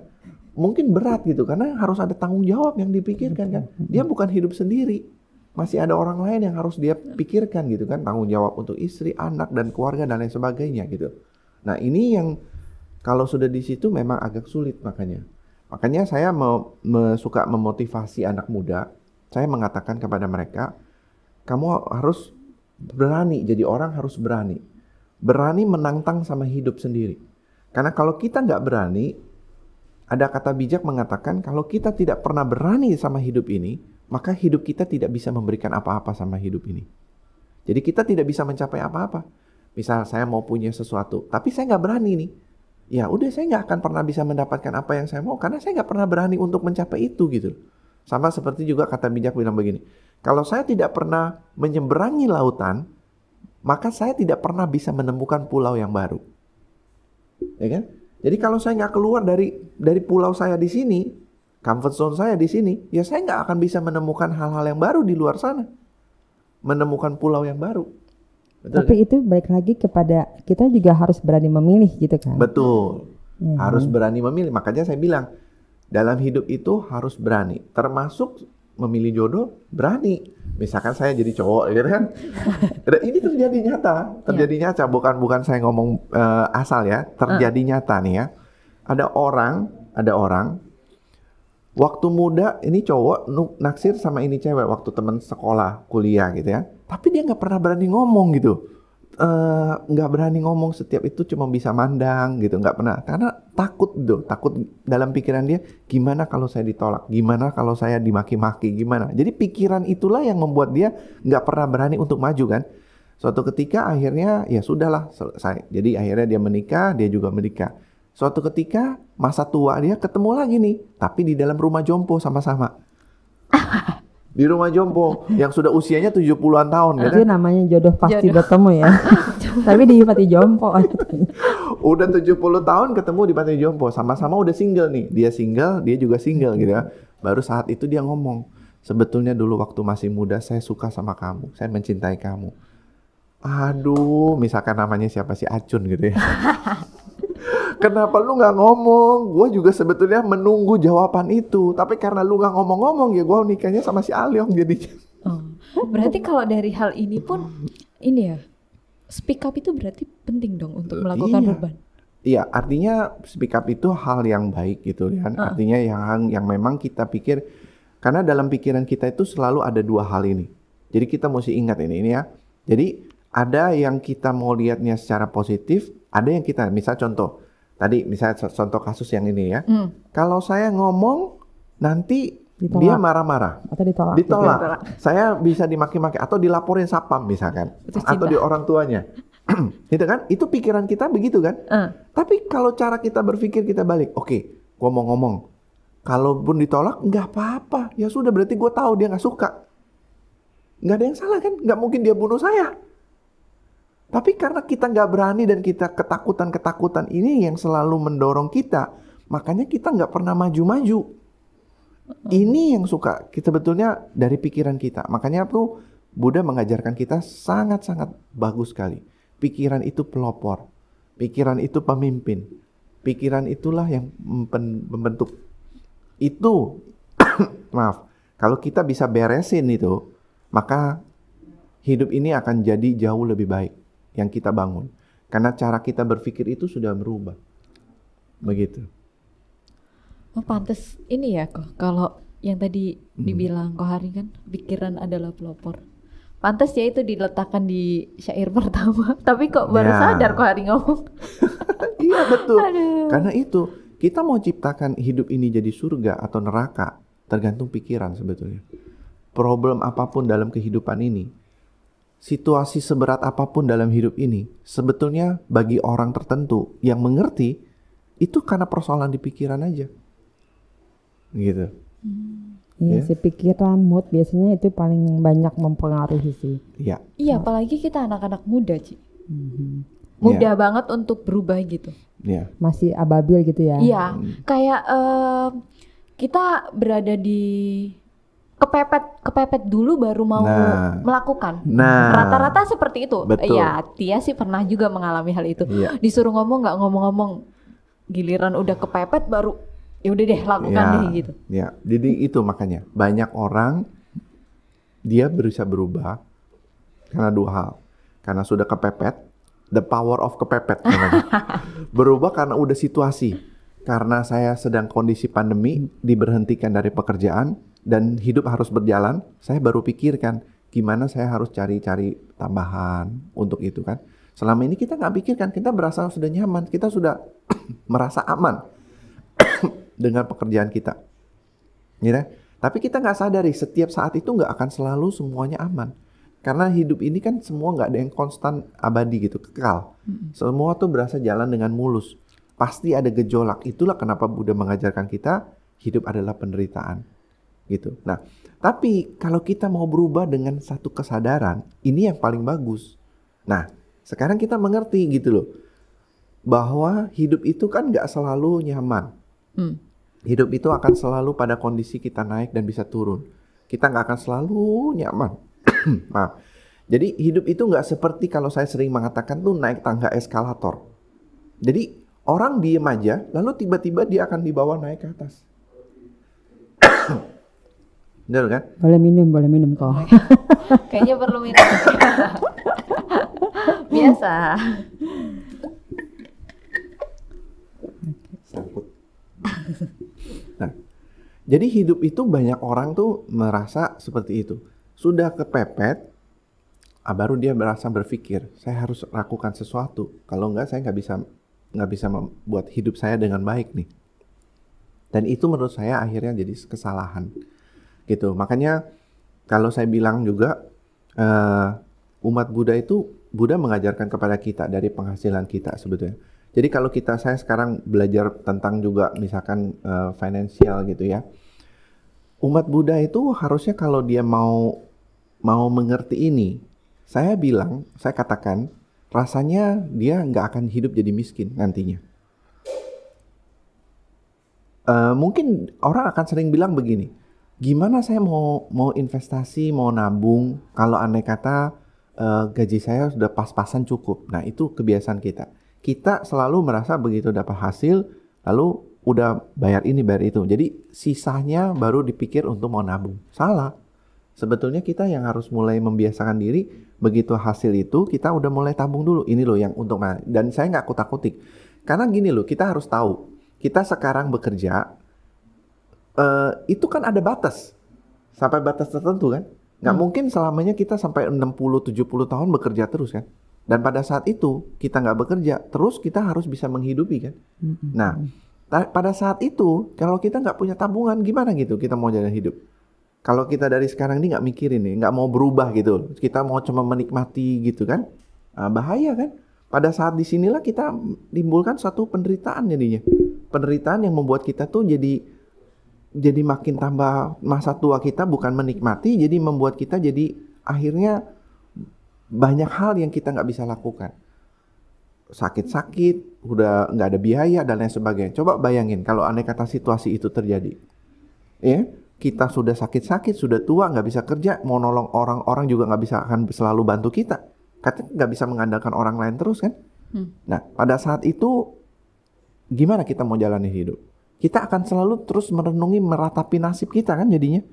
mungkin berat gitu, karena harus ada tanggung jawab yang dipikirkan kan, dia bukan hidup sendiri. Masih ada orang lain yang harus dia pikirkan gitu kan, tanggung jawab untuk istri, anak, dan keluarga dan lain sebagainya gitu. Nah ini yang kalau sudah di situ memang agak sulit makanya saya suka memotivasi anak muda. Saya mengatakan kepada mereka, kamu harus berani, jadi orang harus berani menantang sama hidup sendiri. Karena kalau kita nggak berani, ada kata bijak mengatakan kalau kita tidak pernah berani sama hidup ini, maka hidup kita tidak bisa memberikan apa-apa sama hidup ini. Jadi kita tidak bisa mencapai apa-apa. Misal saya mau punya sesuatu, tapi saya nggak berani nih. Ya udah, saya nggak akan pernah bisa mendapatkan apa yang saya mau, karena saya nggak pernah berani untuk mencapai itu gitu. Sama seperti juga kata bijak bilang begini, kalau saya tidak pernah menyeberangi lautan, maka saya tidak pernah bisa menemukan pulau yang baru. Ya kan? Jadi kalau saya nggak keluar dari pulau saya di sini, comfort zone saya di sini, ya saya nggak akan bisa menemukan hal-hal yang baru di luar sana. Menemukan pulau yang baru. Betul, tapi kan? Itu balik lagi kepada kita juga harus berani memilih gitu kan. Betul. Harus berani memilih. Makanya saya bilang, dalam hidup itu harus berani. Termasuk memilih jodoh, berani. Misalkan saya jadi cowok, gitu kan. Ini terjadi nyata. Bukan saya ngomong asal ya. Terjadi nyata nih ya. Ada orang waktu muda ini cowok naksir sama ini cewek waktu teman sekolah, kuliah gitu ya. Tapi dia nggak pernah berani ngomong gitu. Nggak berani ngomong, setiap itu cuma bisa mandang gitu, nggak pernah. Karena takut dalam pikiran dia, gimana kalau saya ditolak? Gimana kalau saya dimaki-maki? Gimana? Jadi pikiran itulah yang membuat dia nggak pernah berani untuk maju kan. Suatu ketika akhirnya ya sudahlah selesai. Jadi akhirnya dia menikah, dia juga menikah. Suatu ketika masa tua dia ketemu lagi nih, tapi di dalam rumah jompo sama-sama. Di rumah jompo yang sudah usianya 70-an tahun kan. Itu namanya jodoh pasti bertemu ya. Tapi di panti jompo. Udah 70 tahun ketemu di panti jompo, sama-sama udah single nih. Dia single, dia juga single gitu ya. Baru saat itu dia ngomong, sebetulnya dulu waktu masih muda saya suka sama kamu, saya mencintai kamu. Aduh, misalkan namanya siapa sih, Acun gitu ya. Kenapa lu nggak ngomong? Gue juga sebetulnya menunggu jawaban itu, tapi karena lu nggak ngomong-ngomong ya gue nikahnya sama si Aliong jadinya. Oh, berarti kalau dari hal ini pun ini ya, speak up itu berarti penting dong untuk melakukan beban. Iya, artinya speak up itu hal yang baik gitu kan. Artinya yang memang kita pikir, karena dalam pikiran kita itu selalu ada dua hal ini. Jadi kita mesti ingat ini ya. Jadi ada yang kita mau lihatnya secara positif, ada yang kita, misal contoh tadi, misalnya contoh kasus yang ini ya. Kalau saya ngomong nanti ditolak. Dia marah-marah atau ditolak. Ditolak. Saya bisa dimaki-maki atau dilaporin satpam misalkan, atau di orang tuanya. Gitu kan? Itu pikiran kita begitu kan? Tapi kalau cara kita berpikir kita balik, oke, gua mau ngomong. Kalaupun ditolak, nggak apa-apa. Ya sudah, berarti gue tahu dia nggak suka. Nggak ada yang salah kan? Nggak mungkin dia bunuh saya. Tapi karena kita nggak berani dan kita ketakutan ini yang selalu mendorong kita, makanya kita nggak pernah maju-maju. Ini yang suka kita betulnya dari pikiran kita. Makanya tuh Buddha mengajarkan kita sangat-sangat bagus sekali. Pikiran itu pelopor. Pikiran itu pemimpin. Pikiran itulah yang membentuk. Itu, maaf, kalau kita bisa beresin itu, maka hidup ini akan jadi jauh lebih baik yang kita bangun. Karena cara kita berpikir itu sudah berubah. Begitu. Oh, pantes ini ya kok. Kalau yang tadi dibilang Ko Hari kan, pikiran adalah pelopor. Pantes ya itu diletakkan di syair pertama. Tapi kok baru sadar Ko Hari ngomong. Iya betul. Aduh. Karena itu kita mau ciptakan hidup ini jadi surga atau neraka tergantung pikiran sebetulnya. Problem apapun dalam kehidupan ini, situasi seberat apapun dalam hidup ini, sebetulnya bagi orang tertentu yang mengerti itu karena persoalan di pikiran aja. Gitu. Iya sih, pikiran, mood biasanya itu paling banyak mempengaruhi sih. Iya. Iya, apalagi kita anak-anak muda, Ci. Mudah banget untuk berubah gitu. Iya. Masih ababil gitu ya. Iya, kayak kita berada di kepepet dulu baru mau melakukan. Rata-rata seperti itu. Iya, Tia sih pernah juga mengalami hal itu. Disuruh ngomong nggak ngomong-ngomong, giliran udah kepepet baru ya udah deh lakukan deh gitu. Ya, jadi itu makanya banyak orang dia berusaha berubah karena dua hal. Karena sudah kepepet, the power of kepepet namanya. Berubah karena udah situasi. Karena saya sedang kondisi pandemi, diberhentikan dari pekerjaan dan hidup harus berjalan, saya baru pikirkan gimana saya harus cari-cari tambahan untuk itu kan. Selama ini kita nggak pikirkan, kita berasa sudah nyaman, kita sudah merasa aman dengan pekerjaan kita. Ya, tapi kita nggak sadari setiap saat itu nggak akan selalu semuanya aman. Karena hidup ini kan semua nggak ada yang konstan abadi gitu, kekal. Semua tuh berasa jalan dengan mulus. Pasti ada gejolak. Itulah kenapa Buddha mengajarkan kita hidup adalah penderitaan. Gitu. Nah, tapi kalau kita mau berubah dengan satu kesadaran, ini yang paling bagus. Nah, sekarang kita mengerti gitu loh, bahwa hidup itu kan nggak selalu nyaman. Hidup itu akan selalu pada kondisi kita naik dan bisa turun. Kita nggak akan selalu nyaman. Maaf. Jadi hidup itu nggak seperti kalau saya sering mengatakan tuh naik tangga eskalator. Jadi orang diem aja, lalu tiba-tiba dia akan dibawa naik ke atas. Benar kan? Boleh minum kok. Kayaknya perlu minum. Biasa. Sangkut. Nah, jadi hidup itu banyak orang tuh merasa seperti itu. Sudah kepepet, baru dia merasa berpikir, saya harus lakukan sesuatu. Kalau enggak, saya nggak bisa membuat hidup saya dengan baik nih. Dan itu menurut saya akhirnya jadi kesalahan. Gitu. Makanya kalau saya bilang juga umat Buddha itu Buddha mengajarkan kepada kita dari penghasilan kita sebetulnya. Jadi kalau saya sekarang belajar tentang juga misalkan finansial gitu ya. Umat Buddha itu harusnya kalau dia mau mengerti ini, saya katakan rasanya dia nggak akan hidup jadi miskin nantinya. Mungkin orang akan sering bilang begini, Gimana saya mau investasi, mau nabung kalau andai kata gaji saya sudah pas-pasan cukup. Nah, itu kebiasaan kita. Kita selalu merasa begitu dapat hasil, lalu udah bayar ini, bayar itu. Jadi sisanya baru dipikir untuk mau nabung. Salah. Sebetulnya kita yang harus mulai membiasakan diri, begitu hasil itu kita udah mulai tabung dulu. Ini loh yang untuk, dan saya nggak kutak-kutik. Karena gini loh, kita harus tahu, kita sekarang bekerja, itu kan ada batas. Sampai batas tertentu kan. Nggak mungkin selamanya kita sampai 60-70 tahun bekerja terus kan. Dan pada saat itu kita nggak bekerja, terus kita harus bisa menghidupi kan. Nah, pada saat itu kalau kita nggak punya tabungan gimana gitu kita mau jalan hidup. Kalau kita dari sekarang ini nggak mikirin nih, nggak mau berubah gitu, kita mau cuma menikmati gitu kan, bahaya kan. Pada saat disinilah kita timbulkan suatu penderitaan jadinya. Penderitaan yang membuat kita tuh jadi makin tambah masa tua kita bukan menikmati, jadi membuat kita jadi akhirnya banyak hal yang kita nggak bisa lakukan. Sakit-sakit, udah nggak ada biaya dan lain sebagainya. Coba bayangin kalau andai kata situasi itu terjadi. Ya, kita sudah sakit-sakit, sudah tua, nggak bisa kerja, mau nolong orang juga nggak bisa akan selalu bantu kita. Katanya nggak bisa mengandalkan orang lain terus kan. Nah, pada saat itu gimana kita mau jalani hidup? Kita akan selalu terus merenungi, meratapi nasib kita kan jadinya.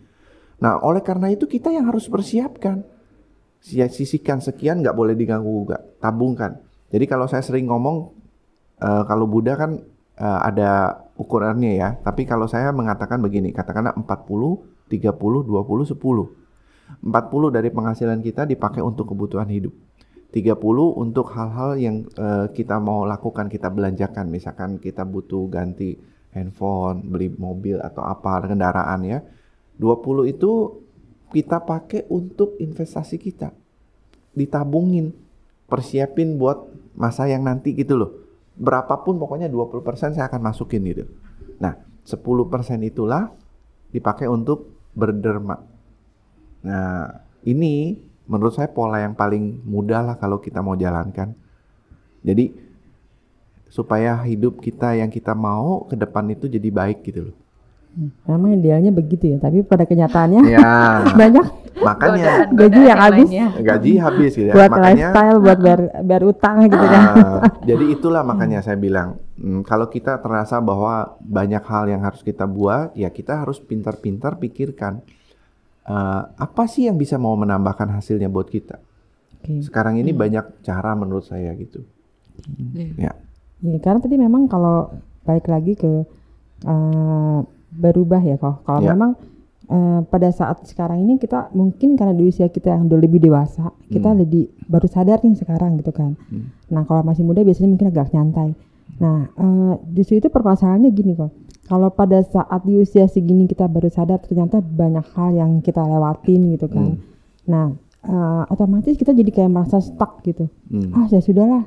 Nah, oleh karena itu kita yang harus persiapkan. Sisihkan sekian, nggak boleh diganggu juga. Tabungkan. Jadi kalau saya sering ngomong, kalau Buddha kan ada ukurannya ya. Tapi kalau saya mengatakan begini, katakanlah 40, 30, 20, 10. 40 dari penghasilan kita dipakai untuk kebutuhan hidup. 30 untuk hal-hal yang kita mau lakukan, kita belanjakan. Misalkan kita butuh ganti handphone, beli mobil atau apa, kendaraan ya. 20 itu kita pakai untuk investasi kita. Ditabungin, persiapin buat masa yang nanti gitu loh. Berapapun pokoknya 20% saya akan masukin gitu. Nah, 10% itulah dipakai untuk berderma. Nah, ini menurut saya pola yang paling mudah lah kalau kita mau jalankan. Jadi supaya hidup kita yang kita mau ke depan itu jadi baik gitu loh. Memang idealnya begitu ya, tapi pada kenyataannya ya, banyak makanya gaji yang habis, gaji habis gitu ya. Buat makanya, lifestyle, buat bayar utang gitu kan. Jadi itulah makanya saya bilang, kalau kita terasa bahwa banyak hal yang harus kita buat, ya kita harus pintar-pintar pikirkan apa sih yang bisa mau menambahkan hasilnya buat kita. Sekarang ini banyak cara menurut saya gitu. Ya. Ya, karena tadi memang kalau balik lagi ke berubah ya kok. Kalau memang pada saat sekarang ini kita mungkin karena di usia kita yang udah lebih dewasa, kita baru sadar nih sekarang gitu kan. Nah kalau masih muda biasanya mungkin agak nyantai. Nah justru itu permasalahannya gini kok. Kalau pada saat di usia segini kita baru sadar ternyata banyak hal yang kita lewatin gitu kan. Nah otomatis kita jadi kayak merasa stuck gitu. Ya sudahlah.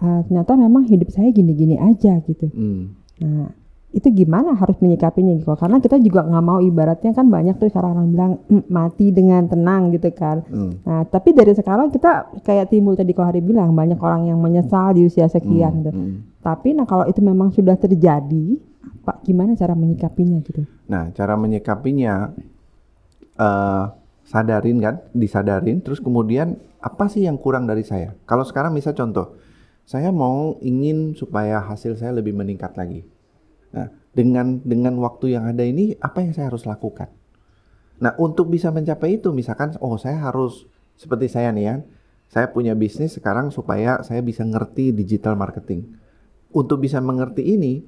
Ternyata memang hidup saya gini-gini aja gitu. Nah itu gimana harus menyikapinya gitu? Karena kita juga nggak mau ibaratnya kan banyak tuh sekarang orang bilang mati dengan tenang gitu kan. Nah tapi dari sekarang kita kayak timbul tadi kalau Hari bilang banyak orang yang menyesal di usia sekian gitu. Tapi nah kalau itu memang sudah terjadi, gimana cara menyikapinya gitu? Nah cara menyikapinya disadarin, terus kemudian apa sih yang kurang dari saya? Kalau sekarang misal contoh. Saya ingin supaya hasil saya lebih meningkat lagi. Nah, dengan waktu yang ada ini, apa yang saya harus lakukan? Nah, untuk bisa mencapai itu, misalkan, saya harus, seperti saya nih ya, saya punya bisnis sekarang supaya saya bisa ngerti digital marketing. Untuk bisa mengerti ini,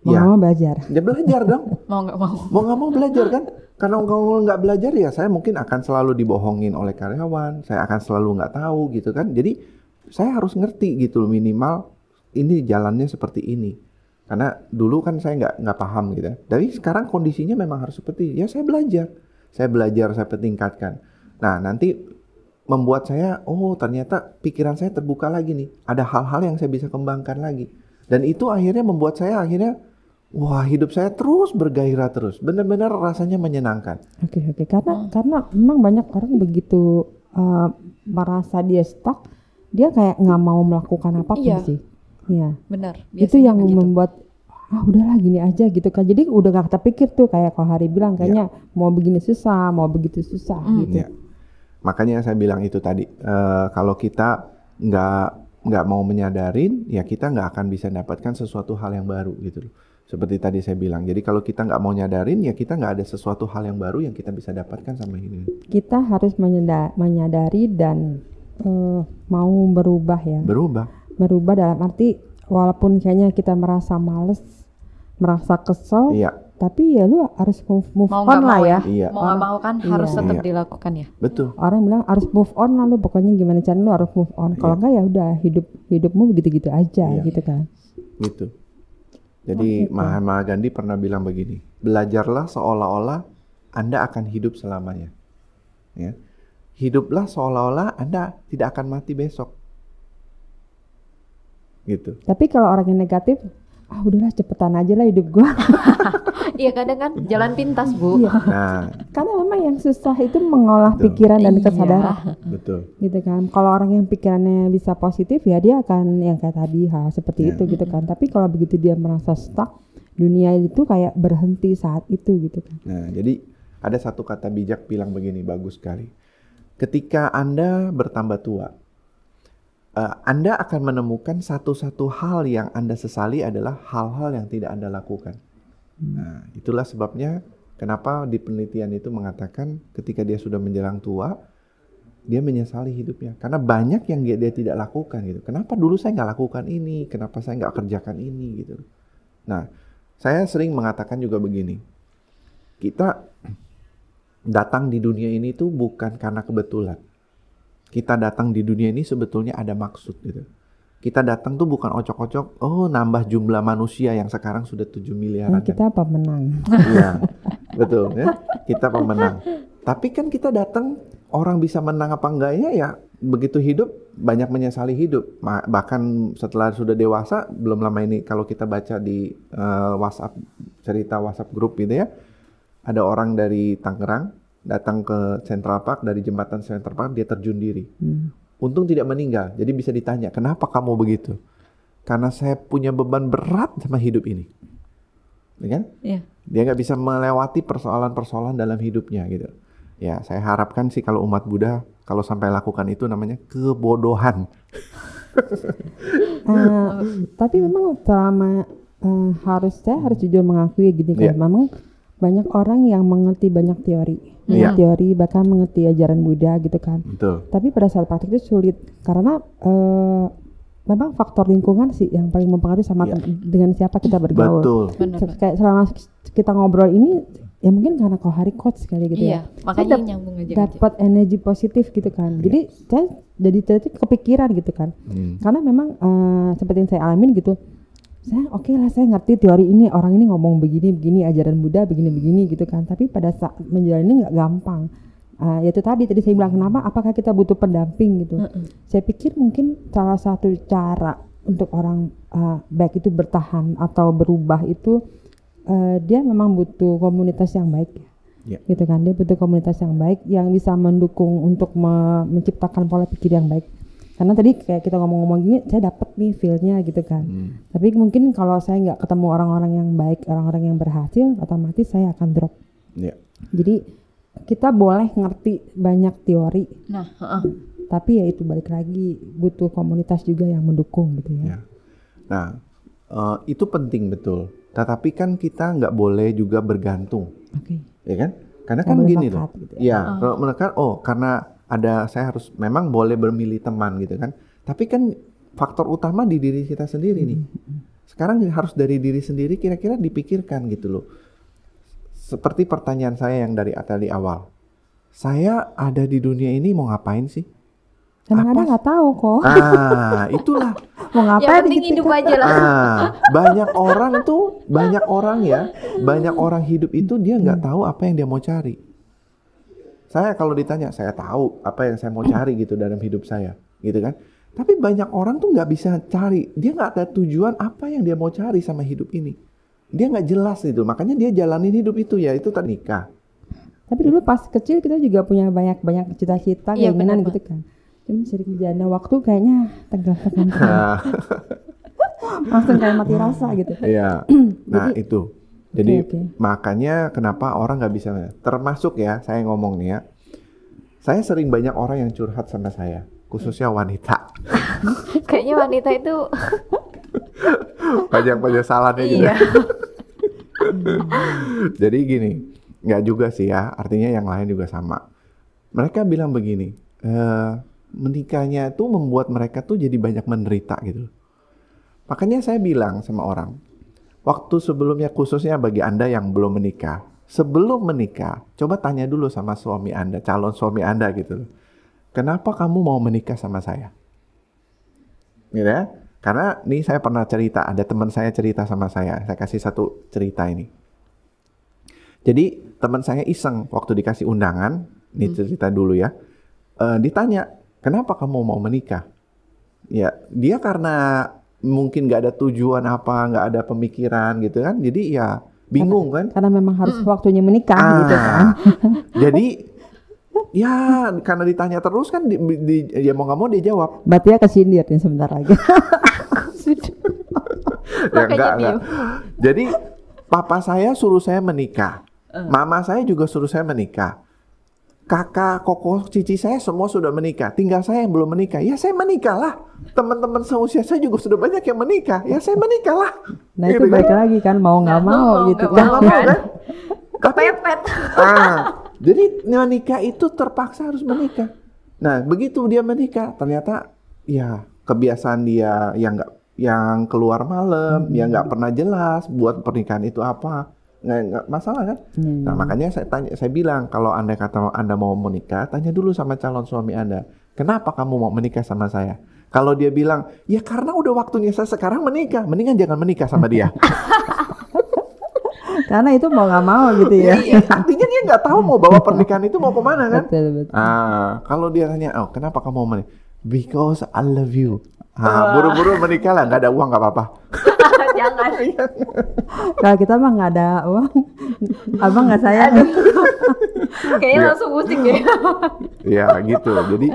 mau belajar. Ya belajar dong. Mau nggak mau. Mau nggak mau belajar kan? Karena kalau nggak belajar ya, saya mungkin akan selalu dibohongin oleh karyawan, saya akan selalu nggak tahu gitu kan. Jadi, saya harus ngerti gitu minimal ini jalannya seperti ini. Karena dulu kan saya nggak paham gitu. Tapi sekarang kondisinya memang harus seperti ya saya belajar, saya tingkatkan. Nah nanti membuat saya ternyata pikiran saya terbuka lagi nih. Ada hal-hal yang saya bisa kembangkan lagi. Dan itu akhirnya membuat saya hidup saya terus bergairah terus. Benar-benar rasanya menyenangkan. Oke. Karena memang banyak orang begitu merasa dia stuck. Dia kayak nggak mau melakukan apapun sih. Iya. Benar. Itu yang membuat udahlah gini aja gitu kan. Jadi udah gak terpikir tuh kayak kalau Hari bilang kayaknya mau begini susah, mau begitu susah gitu. Ya. Makanya saya bilang itu tadi, kalau kita nggak mau menyadarin, ya kita nggak akan bisa dapatkan sesuatu hal yang baru gitu loh. Seperti tadi saya bilang, jadi kalau kita nggak mau nyadarin, ya kita nggak ada sesuatu hal yang baru yang kita bisa dapatkan sama ini. Kita harus menyadari dan mau berubah ya. Berubah dalam arti walaupun kayaknya kita merasa males, merasa kesel, tapi ya lu harus move on lah ya. Mau nggak mau kan harus tetap dilakukan ya. Betul. Orang bilang harus move on lah lu, pokoknya gimana caranya lu harus move on. Kalau enggak ya udah hidupmu begitu-gitu aja gitu kan. Gitu. Jadi Mahatma Gandhi pernah bilang begini, belajarlah seolah-olah Anda akan hidup selamanya. Ya. Hiduplah seolah-olah Anda tidak akan mati besok. Gitu. Tapi kalau orang yang negatif, udahlah cepetan aja lah hidup gua. Iya kadang kan jalan pintas Bu. Nah, karena memang yang susah itu mengolah pikiran dan kesadaran. Betul. Gitu kan. Kalau orang yang pikirannya bisa positif ya dia akan yang kayak tadi seperti itu gitu kan. Tapi kalau begitu dia merasa stuck, dunia itu kayak berhenti saat itu gitu kan. Nah, jadi ada satu kata bijak bilang begini, bagus sekali. Ketika Anda bertambah tua, Anda akan menemukan satu-satu hal yang Anda sesali adalah hal-hal yang tidak Anda lakukan. Nah, itulah sebabnya kenapa di penelitian itu mengatakan ketika dia sudah menjelang tua, dia menyesali hidupnya. Karena banyak yang dia tidak lakukan gitu. Kenapa dulu saya nggak lakukan ini? Kenapa saya nggak kerjakan ini gitu. Nah, saya sering mengatakan juga begini. Kita datang di dunia ini tuh bukan karena kebetulan. Kita datang di dunia ini sebetulnya ada maksud gitu. Kita datang tuh bukan ocok-ocok, nambah jumlah manusia yang sekarang sudah 7 miliaran. Kita pemenang. Iya, betul ya. Kita pemenang. Tapi kan kita datang, orang bisa menang apa enggaknya ya begitu hidup, banyak menyesali hidup. Bahkan setelah sudah dewasa, belum lama ini kalau kita baca di WhatsApp, cerita WhatsApp grup gitu ya, ada orang dari Tangerang datang ke Central Park, dari jembatan Central Park dia terjun diri. Untung tidak meninggal, jadi bisa ditanya, kenapa kamu begitu? Karena saya punya beban berat sama hidup ini. Ya kan? Yeah. Dia nggak bisa melewati persoalan-persoalan dalam hidupnya gitu. Ya, saya harapkan sih kalau umat Buddha, kalau sampai lakukan itu namanya kebodohan. Tapi memang selama saya harus jujur mengakui gini kan, memang banyak orang yang mengerti banyak teori. Teori bahkan mengerti ajaran Buddha gitu kan. Betul. Tapi pada saat praktik itu sulit karena memang faktor lingkungan sih yang paling mempengaruhi sama dengan siapa kita bergaul. Betul. Kayak selama kita ngobrol ini ya mungkin karena kau Hari coach sekali gitu ya. Makanya nyambung aja. Dapat energi positif gitu kan. Jadi saya jadi kepikiran gitu kan. Karena memang seperti yang saya alamin gitu. Saya ngerti teori ini, orang ini ngomong begini ajaran Buddha begini gitu kan, tapi pada saat menjalani nggak gampang. Yaitu tadi saya bilang kenapa, apakah kita butuh pendamping gitu. Saya pikir mungkin salah satu cara untuk orang baik itu bertahan atau berubah itu dia memang butuh komunitas yang baik gitu kan. Dia butuh komunitas yang baik yang bisa mendukung untuk menciptakan pola pikir yang baik. Karena tadi kayak kita ngomong-ngomong gini, saya dapat nih feel-nya gitu kan. Tapi mungkin kalau saya nggak ketemu orang-orang yang baik, orang-orang yang berhasil, otomatis saya akan drop. Jadi kita boleh ngerti banyak teori. Tapi ya itu balik lagi butuh komunitas juga yang mendukung gitu ya. Nah, itu penting betul. Tetapi kan kita nggak boleh juga bergantung. Ya kan? Karena kan gini loh. Gitu ya. Kalau menekan, karena saya harus memang boleh memilih teman gitu kan. Tapi kan faktor utama di diri kita sendiri nih. Sekarang harus dari diri sendiri kira-kira dipikirkan gitu loh. Seperti pertanyaan saya yang dari awal. Saya ada di dunia ini mau ngapain sih? Kadang-kadang nggak tahu kok. Itulah. Mau ngapain? Yang penting hidup aja lah. Banyak orang hidup itu dia nggak tahu apa yang dia mau cari. Saya kalau ditanya, saya tahu apa yang saya mau cari gitu dalam hidup saya, gitu kan. Tapi banyak orang tuh nggak bisa cari, dia nggak ada tujuan apa yang dia mau cari sama hidup ini. Dia nggak jelas gitu, makanya dia jalanin hidup itu ya itu tadi nikah. Tapi dulu pas kecil kita juga punya banyak cita-cita, keinginan gitu kan. Cuma sering berjalannya waktu kayaknya tenggelam. langsung kayak mati rasa gitu. Iya. Nah itu. Jadi Oke. makanya kenapa orang nggak bisa, termasuk ya saya ngomong nih ya, saya sering banyak orang yang curhat sama saya, khususnya wanita. Kayaknya wanita itu Banyak penyesalannya gitu. iya. Jadi gini, nggak juga sih ya, artinya yang lain juga sama. Mereka bilang begini, menikahnya tuh membuat mereka tuh jadi banyak menderita gitu. Makanya saya bilang sama orang, waktu sebelumnya khususnya bagi Anda yang belum menikah, sebelum menikah, coba tanya dulu sama suami Anda, calon suami Anda gitu loh. Kenapa kamu mau menikah sama saya? Gitu ya. Karena nih saya pernah cerita, ada teman saya cerita sama saya kasih satu cerita ini. Jadi teman saya iseng waktu dikasih undangan, ini cerita dulu ya, ditanya, kenapa kamu mau menikah? Ya, dia karena mungkin nggak ada tujuan apa, nggak ada pemikiran gitu kan, jadi ya bingung kan. Karena memang harus waktunya menikah gitu kan. Jadi ya karena ditanya terus kan, ya mau nggak mau dia jawab. Berarti ya kesindir nih sebentar lagi. Ya enggak. Jadi papa saya suruh saya menikah. Mama saya juga suruh saya menikah. Kakak, koko, cici saya semua sudah menikah. Tinggal saya yang belum menikah. Ya saya menikah lah. Teman-teman seusia saya juga sudah banyak yang menikah. Ya saya menikah lah. Nah itu baik lagi kan, mau nggak mau gitu kan. Nggak mau kan? Kepepet. Jadi menikah itu terpaksa harus menikah. Nah begitu dia menikah, ternyata ya kebiasaan dia yang keluar malam, yang nggak pernah jelas buat pernikahan itu apa, nggak masalah kan? Nah makanya saya bilang, kalau Anda kata Anda mau menikah, tanya dulu sama calon suami Anda, kenapa kamu mau menikah sama saya? Kalau dia bilang, ya karena udah waktunya saya sekarang menikah, mendingan jangan menikah sama dia. Karena itu mau nggak mau gitu ya. Iya, artinya dia nggak tahu mau bawa pernikahan itu mau kemana kan? Betul. Kalau dia tanya, oh kenapa kamu mau menikah? Because I love you. Buru-buru menikah lah, nggak ada uang nggak apa-apa. Jangan. Kalau kita mah nggak ada uang, abang nggak sayang. Kayaknya langsung pusing deh. Ya gitu. Jadi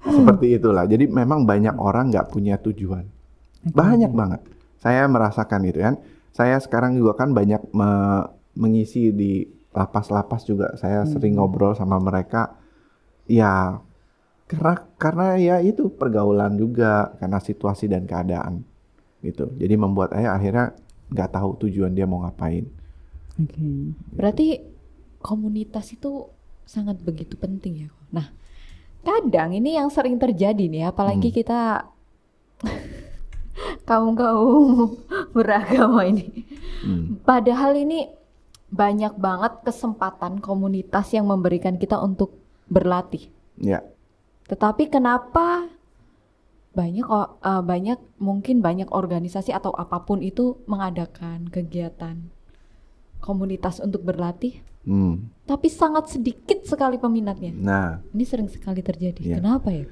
seperti itulah. Jadi memang banyak orang nggak punya tujuan. Banyak banget. Saya merasakan itu kan. Saya sekarang juga kan banyak mengisi di lapas-lapas juga. Saya sering ngobrol sama mereka. Ya karena ya itu pergaulan juga, karena situasi dan keadaan gitu. Jadi membuat saya akhirnya nggak tahu tujuan dia mau ngapain. Berarti komunitas itu sangat begitu penting ya. Nah, kadang ini yang sering terjadi nih, apalagi kita kaum beragama ini. Padahal ini banyak banget kesempatan komunitas yang memberikan kita untuk berlatih. Ya. Tetapi kenapa mungkin banyak organisasi atau apapun itu mengadakan kegiatan komunitas untuk berlatih, tapi sangat sedikit sekali peminatnya. Nah, ini sering sekali terjadi. Ya. Kenapa ya?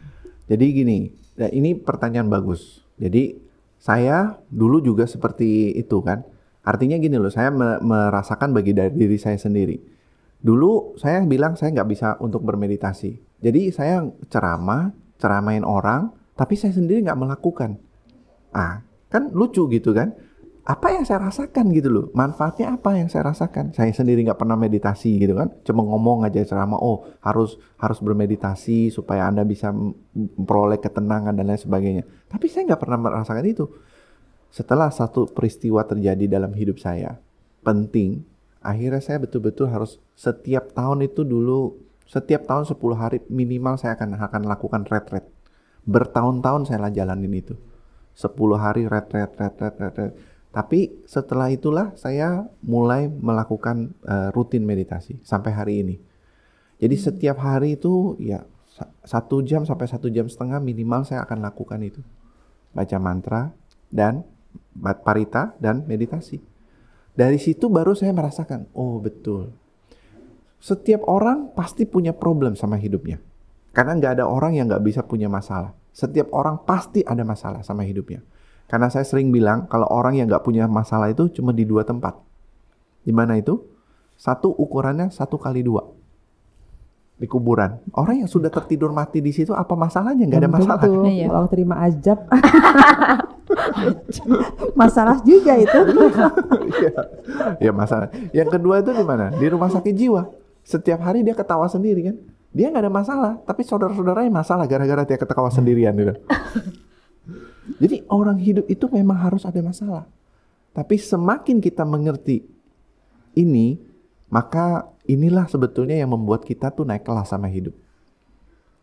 Jadi gini, ini pertanyaan bagus. Jadi saya dulu juga seperti itu kan. Artinya gini loh, saya merasakan bagi dari diri saya sendiri. Dulu saya bilang saya nggak bisa untuk bermeditasi. Jadi saya ceramain orang, tapi saya sendiri nggak melakukan. Kan lucu gitu kan? Apa yang saya rasakan gitu loh? Manfaatnya apa yang saya rasakan? Saya sendiri nggak pernah meditasi gitu kan? Cuma ngomong aja ceramah, oh harus bermeditasi supaya Anda bisa memperoleh ketenangan dan lain sebagainya. Tapi saya nggak pernah merasakan itu. Setelah satu peristiwa terjadi dalam hidup saya, penting, akhirnya saya betul-betul harus setiap tahun itu dulu, setiap tahun 10 hari minimal saya akan lakukan retret. Bertahun-tahun saya jalanin itu. 10 hari retret. Tapi setelah itulah saya mulai melakukan rutin meditasi sampai hari ini. Jadi setiap hari itu ya 1 jam sampai 1,5 jam minimal saya akan lakukan itu. Baca mantra dan parita dan meditasi. Dari situ baru saya merasakan, oh betul. Setiap orang pasti punya problem sama hidupnya. Karena nggak ada orang yang nggak bisa punya masalah. Setiap orang pasti ada masalah sama hidupnya. Karena saya sering bilang, kalau orang yang nggak punya masalah itu cuma di 2 tempat. Di mana itu? 1 ukurannya 1 kali 2. Di kuburan. Orang yang sudah tertidur mati di situ, apa masalahnya? Nggak ada masalah. Kalau terima azab. Masalah juga itu. Ya masalah. Yang kedua itu di mana? Di rumah sakit jiwa. Setiap hari dia ketawa sendiri kan. Dia nggak ada masalah, tapi saudara-saudaranya masalah gara-gara dia ketawa sendirian gitu. Jadi orang hidup itu memang harus ada masalah. Tapi semakin kita mengerti ini, maka inilah sebetulnya yang membuat kita tuh naik kelas sama hidup.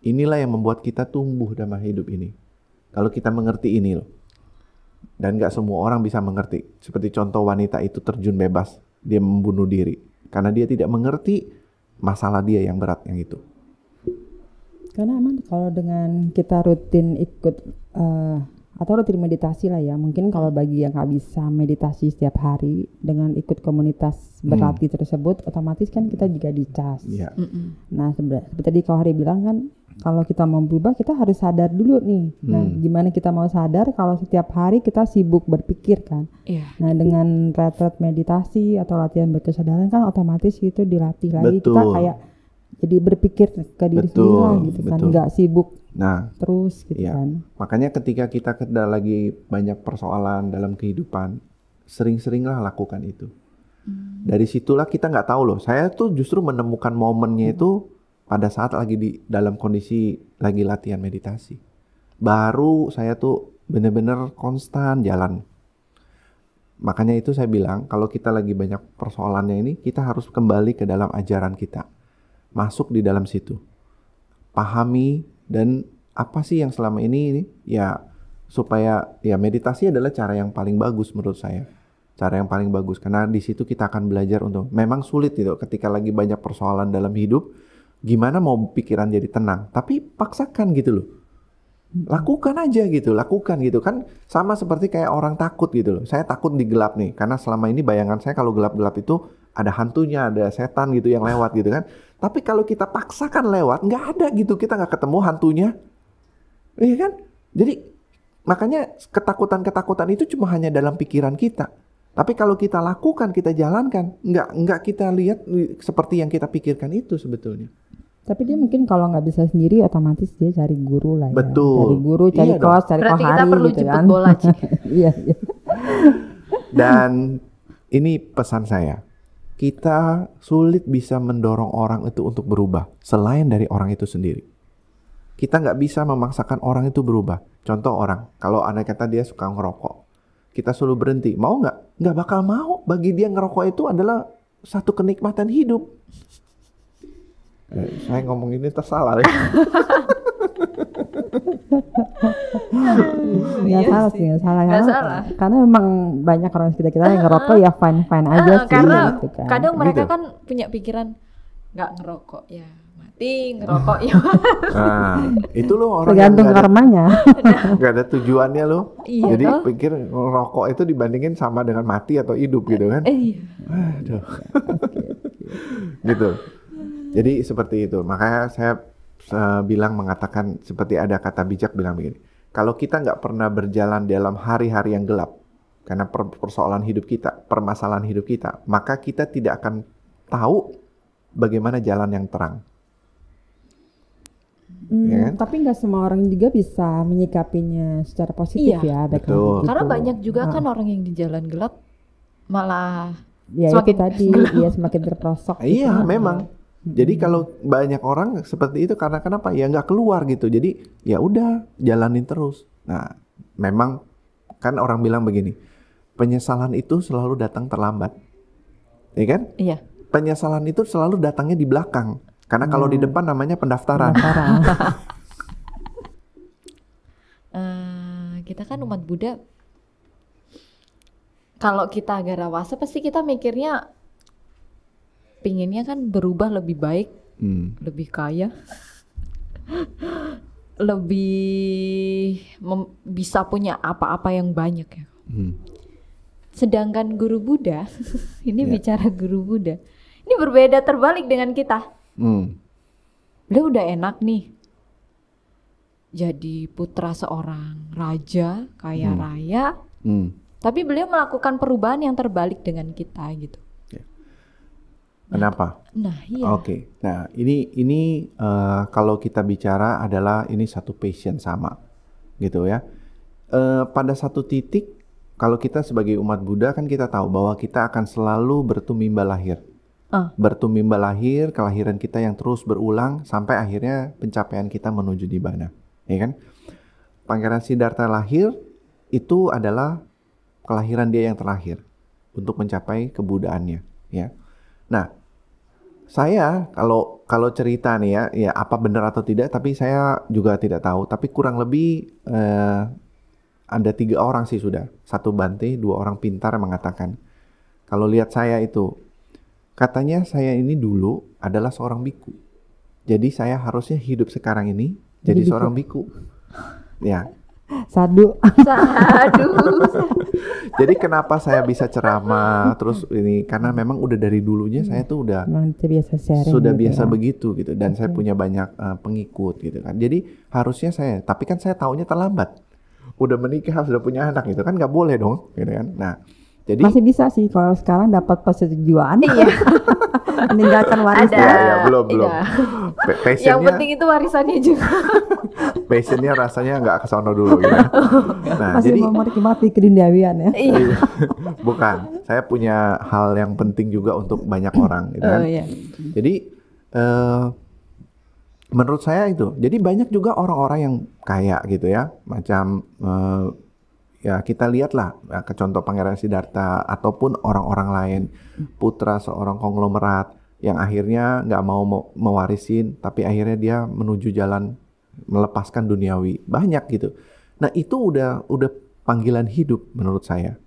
Inilah yang membuat kita tumbuh dalam hidup ini. Kalau kita mengerti ini loh. Dan gak semua orang bisa mengerti. Seperti contoh wanita itu terjun bebas. Dia membunuh diri. Karena dia tidak mengerti masalah dia yang berat yang itu. Karena emang kalau dengan kita rutin ikut atau rutin meditasi lah ya, mungkin kalau bagi yang nggak bisa meditasi setiap hari dengan ikut komunitas berlatih tersebut, otomatis kan kita juga dicas. Yeah. Nah seperti tadi kau Hari bilang kan, kalau kita mau berubah kita harus sadar dulu nih. Nah gimana kita mau sadar kalau setiap hari kita sibuk berpikir kan? Iya. Nah dengan retret meditasi atau latihan berkesadaran kan otomatis itu dilatih lagi. Betul. Kita kayak jadi berpikir ke diri sendiri lah gitu kan, nggak sibuk terus gitu kan. Makanya ketika kita lagi banyak persoalan dalam kehidupan, sering-seringlah lakukan itu. Dari situlah kita nggak tahu loh. Saya tuh justru menemukan momennya itu pada saat lagi di dalam kondisi lagi latihan meditasi. Baru saya tuh bener-bener konstan jalan. Makanya itu saya bilang kalau kita lagi banyak persoalannya ini, kita harus kembali ke dalam ajaran kita. Masuk di dalam situ. Pahami dan apa sih yang selama ini ya supaya ya meditasi adalah cara yang paling bagus menurut saya. Cara yang paling bagus karena di situ kita akan belajar untuk memang sulit gitu ketika lagi banyak persoalan dalam hidup gimana mau pikiran jadi tenang tapi paksakan gitu loh. Lakukan aja gitu, lakukan gitu kan sama seperti kayak orang takut gitu loh. Saya takut di gelap nih karena selama ini bayangan saya kalau gelap-gelap itu ada hantunya, ada setan gitu yang lewat gitu kan. Tapi kalau kita paksakan lewat, nggak ada gitu. Kita nggak ketemu hantunya. Iya kan? Jadi makanya ketakutan-ketakutan itu cuma hanya dalam pikiran kita. Tapi kalau kita lakukan, kita jalankan, nggak kita lihat seperti yang kita pikirkan itu sebetulnya. Tapi dia mungkin kalau nggak bisa sendiri, otomatis dia cari guru lah ya. Betul. Cari guru, cari coach, cari Berarti kohari kita perlu gitu jemput kan. bola, Ci. Iya. Dan ini pesan saya. Kita sulit bisa mendorong orang itu untuk berubah selain dari orang itu sendiri. Kita nggak bisa memaksakan orang itu berubah. Contoh orang, kalau andai kata dia suka ngerokok, kita suruh berhenti, mau nggak? Nggak bakal mau. Bagi dia ngerokok itu adalah satu kenikmatan hidup. Saya ngomong ini tersalah ya. Nggak salah sih, nggak salah. Nggak salah. Karena memang banyak orang sekitar kita yang ngerokok ya fine aja sih. Karena gitu kan. kadang mereka Gitu. kan punya pikiran nggak ngerokok ya mati, ngerokok ya. Nah, itu loh orang tergantung yang karmanya. nggak ada tujuannya loh. Iya, Jadi toh. pikir ngerokok itu dibandingin sama dengan mati atau hidup gitu kan. Iya. Aduh. Gitu. Jadi seperti itu. Makanya saya mengatakan seperti ada kata bijak bilang begini. Kalau kita nggak pernah berjalan dalam hari-hari yang gelap, karena persoalan hidup kita, permasalahan hidup kita, maka kita tidak akan tahu bagaimana jalan yang terang. Ya kan? Tapi nggak semua orang juga bisa menyikapinya secara positif Iya, ya. betul. Karena banyak juga kan orang yang di jalan gelap malah Ya itu semakin tadi gelap. dia semakin terperosok. Iya, memang. Jadi kalau banyak orang seperti itu karena kenapa? Ya nggak keluar gitu. Jadi ya udah jalanin terus. Nah, memang kan orang bilang begini, penyesalan itu selalu datang terlambat, ya kan? Iya. Penyesalan itu selalu datangnya di belakang. Karena kalau di depan namanya pendaftaran. Kita kan umat Buddha. Kalau kita agak rawasa pasti kita mikirnya pinginnya kan berubah lebih baik, lebih kaya, lebih bisa punya apa-apa yang banyak ya. Sedangkan guru Buddha, ini bicara guru Buddha, ini berbeda terbalik dengan kita. Beliau udah enak nih, jadi putra seorang raja kaya raya, tapi beliau melakukan perubahan yang terbalik dengan kita gitu. Kenapa? Nah, iya. Oke. Nah, ini kalau kita bicara adalah ini satu passion sama, gitu ya. pada satu titik, kalau kita sebagai umat Buddha kan kita tahu bahwa kita akan selalu bertumimba lahir. Bertumimba lahir, kelahiran kita yang terus berulang sampai akhirnya pencapaian kita menuju Nibbana, ya kan? Pangeran Siddhartha lahir itu adalah kelahiran dia yang terakhir untuk mencapai kebudaannya, ya. Nah, saya kalau cerita nih ya apa benar atau tidak, tapi saya juga tidak tahu. Tapi kurang lebih ada 3 orang sih sudah, 1 Bante, 2 orang pintar yang mengatakan kalau lihat saya itu, katanya saya ini dulu adalah seorang biku. Jadi saya harusnya hidup sekarang ini jadi seorang biku. Ya. Sadu. Jadi kenapa saya bisa ceramah terus ini, karena memang udah dari dulunya saya tuh udah sudah biasa begitu gitu, dan saya punya banyak pengikut gitu kan. Jadi harusnya saya, tapi kan saya taunya terlambat. Udah menikah, sudah punya anak gitu kan, nggak boleh dong gitu kan. Nah, jadi masih bisa sih kalau sekarang dapat persetujuan. Iya. Meninggalkan warisan. Ya, belum. Yang penting itu warisannya juga. Passionnya rasanya nggak kesono dulu gitu. Nah, masih jadi mau menikmati keduniawian ya. Iya. Bukan, saya punya hal yang penting juga untuk banyak orang gitu kan. Iya. Jadi menurut saya itu, jadi banyak juga orang-orang yang kaya gitu ya, macam ya kita lihatlah ke contoh Pangeran Siddhartha ataupun orang-orang lain, putra seorang konglomerat yang akhirnya nggak mau mewarisin, tapi akhirnya dia menuju jalan melepaskan duniawi, banyak gitu. Nah itu udah panggilan hidup menurut saya,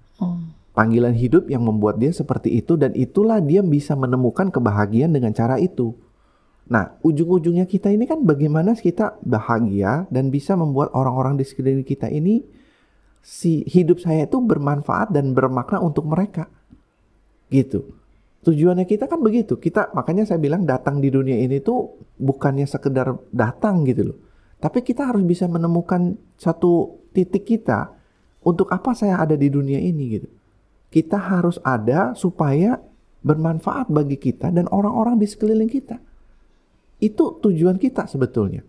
panggilan hidup yang membuat dia seperti itu, dan itulah dia bisa menemukan kebahagiaan dengan cara itu. Nah, ujung-ujungnya kita ini kan bagaimana kita bahagia dan bisa membuat orang-orang di sekeliling kita ini, si hidup saya itu bermanfaat dan bermakna untuk mereka. Gitu. Tujuannya kita kan begitu. Kita, makanya saya bilang datang di dunia ini tuh bukannya sekedar datang gitu loh. Tapi kita harus bisa menemukan satu titik kita, untuk apa saya ada di dunia ini gitu. Kita harus ada supaya bermanfaat bagi kita dan orang-orang di sekeliling kita. Itu tujuan kita sebetulnya.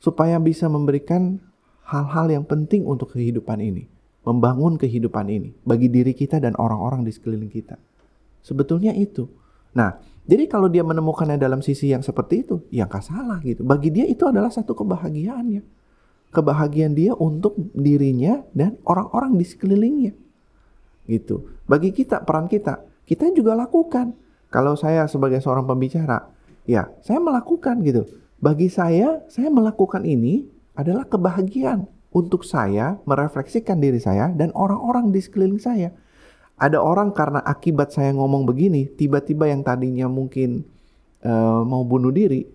Supaya bisa memberikan hal-hal yang penting untuk kehidupan ini. Membangun kehidupan ini bagi diri kita dan orang-orang di sekeliling kita. Sebetulnya itu. Nah, jadi kalau dia menemukannya dalam sisi yang seperti itu, ya nggak salah gitu. Bagi dia itu adalah satu kebahagiaannya. Kebahagiaan dia untuk dirinya dan orang-orang di sekelilingnya. Gitu. Bagi kita, peran kita juga lakukan. Kalau saya sebagai seorang pembicara, ya, saya melakukan gitu. Bagi saya melakukan ini adalah kebahagiaan untuk saya merefleksikan diri saya dan orang-orang di sekeliling saya. Ada orang karena akibat saya ngomong begini, tiba-tiba yang tadinya mungkin mau bunuh diri,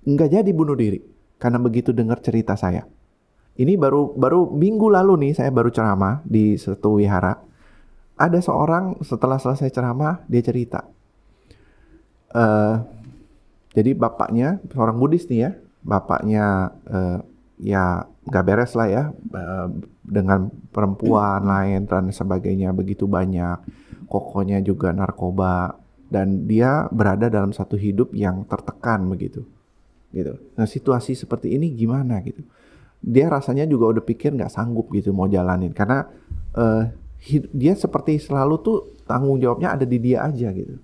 nggak jadi bunuh diri karena begitu dengar cerita saya. Ini baru minggu lalu nih, saya baru ceramah di satu wihara. Ada seorang setelah selesai ceramah, dia cerita. Jadi bapaknya, seorang Buddhis nih ya, bapaknya ya gak beres lah ya, dengan perempuan lain dan sebagainya begitu banyak, kokonya juga narkoba, dan dia berada dalam satu hidup yang tertekan begitu. Nah situasi seperti ini gimana gitu? Dia rasanya juga udah pikir gak sanggup gitu mau jalanin, karena dia seperti selalu tuh tanggung jawabnya ada di dia aja gitu.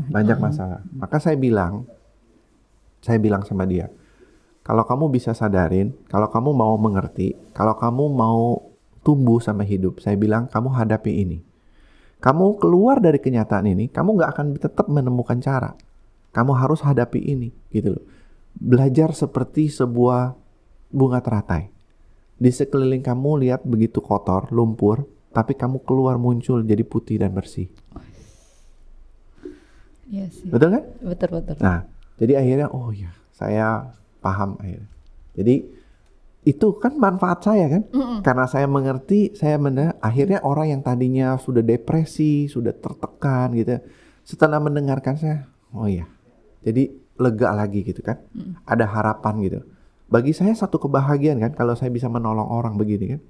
Banyak masalah. Maka saya bilang sama dia, kalau kamu bisa sadarin, kalau kamu mau mengerti, kalau kamu mau tumbuh sama hidup, saya bilang kamu hadapi ini. Kamu keluar dari kenyataan ini, kamu gak akan tetap menemukan cara. Kamu harus hadapi ini, gitu loh. Belajar seperti sebuah bunga teratai. Di sekeliling kamu lihat begitu kotor, lumpur, tapi kamu keluar muncul jadi putih dan bersih. Iya sih. Betul kan? Betul. Nah, jadi akhirnya, oh ya, saya paham akhirnya. Jadi itu kan manfaat saya kan, karena saya mengerti, akhirnya orang yang tadinya sudah depresi, sudah tertekan gitu, setelah mendengarkan saya, oh iya, jadi lega lagi gitu kan, ada harapan gitu. Bagi saya satu kebahagiaan kan, kalau saya bisa menolong orang begini kan,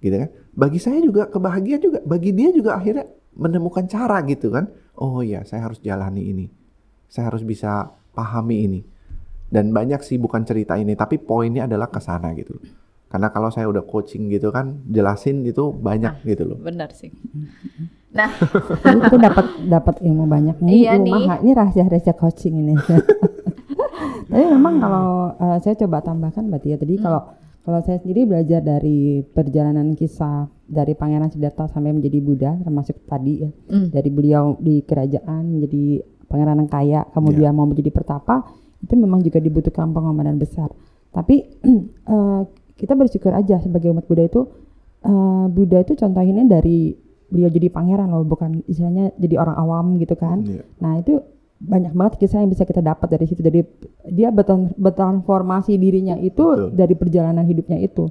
gitu kan. Bagi saya juga kebahagiaan juga, bagi dia juga akhirnya menemukan cara gitu kan. Oh iya, saya harus jalani ini, saya harus bisa pahami ini. Dan banyak sih bukan cerita ini, tapi poinnya adalah ke sana gitu. Karena kalau saya udah coaching gitu kan, jelasin itu banyak gitu loh. Benar sih. Nah, itu dapat ilmu banyak nih. Iya nih. Ini rahasia coaching ini. Tapi memang kalau saya coba tambahkan berarti ya tadi kalau saya sendiri belajar dari perjalanan kisah dari Pangeran Siddhartha sampai menjadi Buddha, termasuk tadi ya, dari beliau di kerajaan menjadi pangeran yang kaya, kemudian mau menjadi pertapa, itu memang juga dibutuhkan pengorbanan besar. Tapi kita bersyukur aja sebagai umat Buddha itu, Buddha itu contohinnya dari beliau jadi pangeran loh, bukan istilahnya jadi orang awam gitu kan. Nah itu banyak banget kisah yang bisa kita dapat dari situ. Dari dia bertransformasi dirinya itu dari perjalanan hidupnya itu.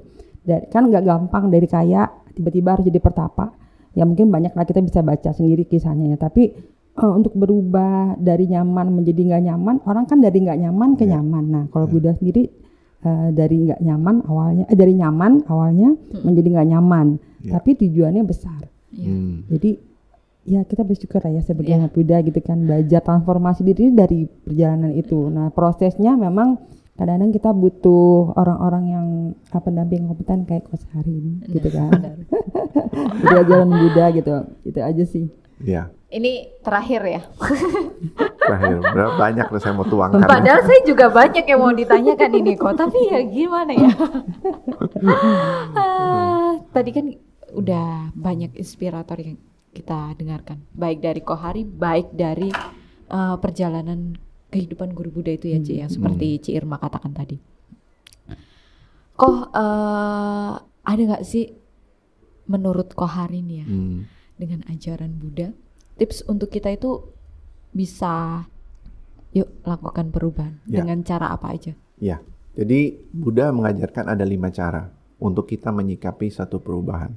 Kan nggak gampang dari kaya tiba-tiba harus jadi pertapa. Ya mungkin banyak lah kita bisa baca sendiri kisahnya ya. Tapi untuk berubah dari nyaman menjadi nggak nyaman, orang kan dari nggak nyaman ke nyaman. Nah kalau Buddha sendiri dari nggak nyaman awalnya, dari nyaman awalnya menjadi nggak nyaman. Tapi tujuannya besar. Jadi ya kita bersyukur ya sebagai anak Buddha gitu kan, belajar transformasi diri dari perjalanan itu. Nah prosesnya memang kadang-kadang kita butuh orang-orang yang pendamping kompeten kayak Coach Hari ini gitu kan. Belajar Buddha gitu, itu aja sih. Iya. Ini terakhir ya. Terakhir, berapa banyak loh saya mau tuangkan. Padahal saya juga banyak yang mau ditanyakan ini kok, tapi ya gimana ya. Tadi kan udah banyak inspirator yang kita dengarkan, baik dari Kohari, baik dari perjalanan kehidupan guru Buddha itu ya Ci ya, seperti Ci Irma katakan tadi. Ada nggak sih menurut Kohari nih ya, dengan ajaran Buddha, tips untuk kita itu bisa yuk lakukan perubahan dengan cara apa aja? Ya, jadi Buddha mengajarkan ada 5 cara untuk kita menyikapi satu perubahan.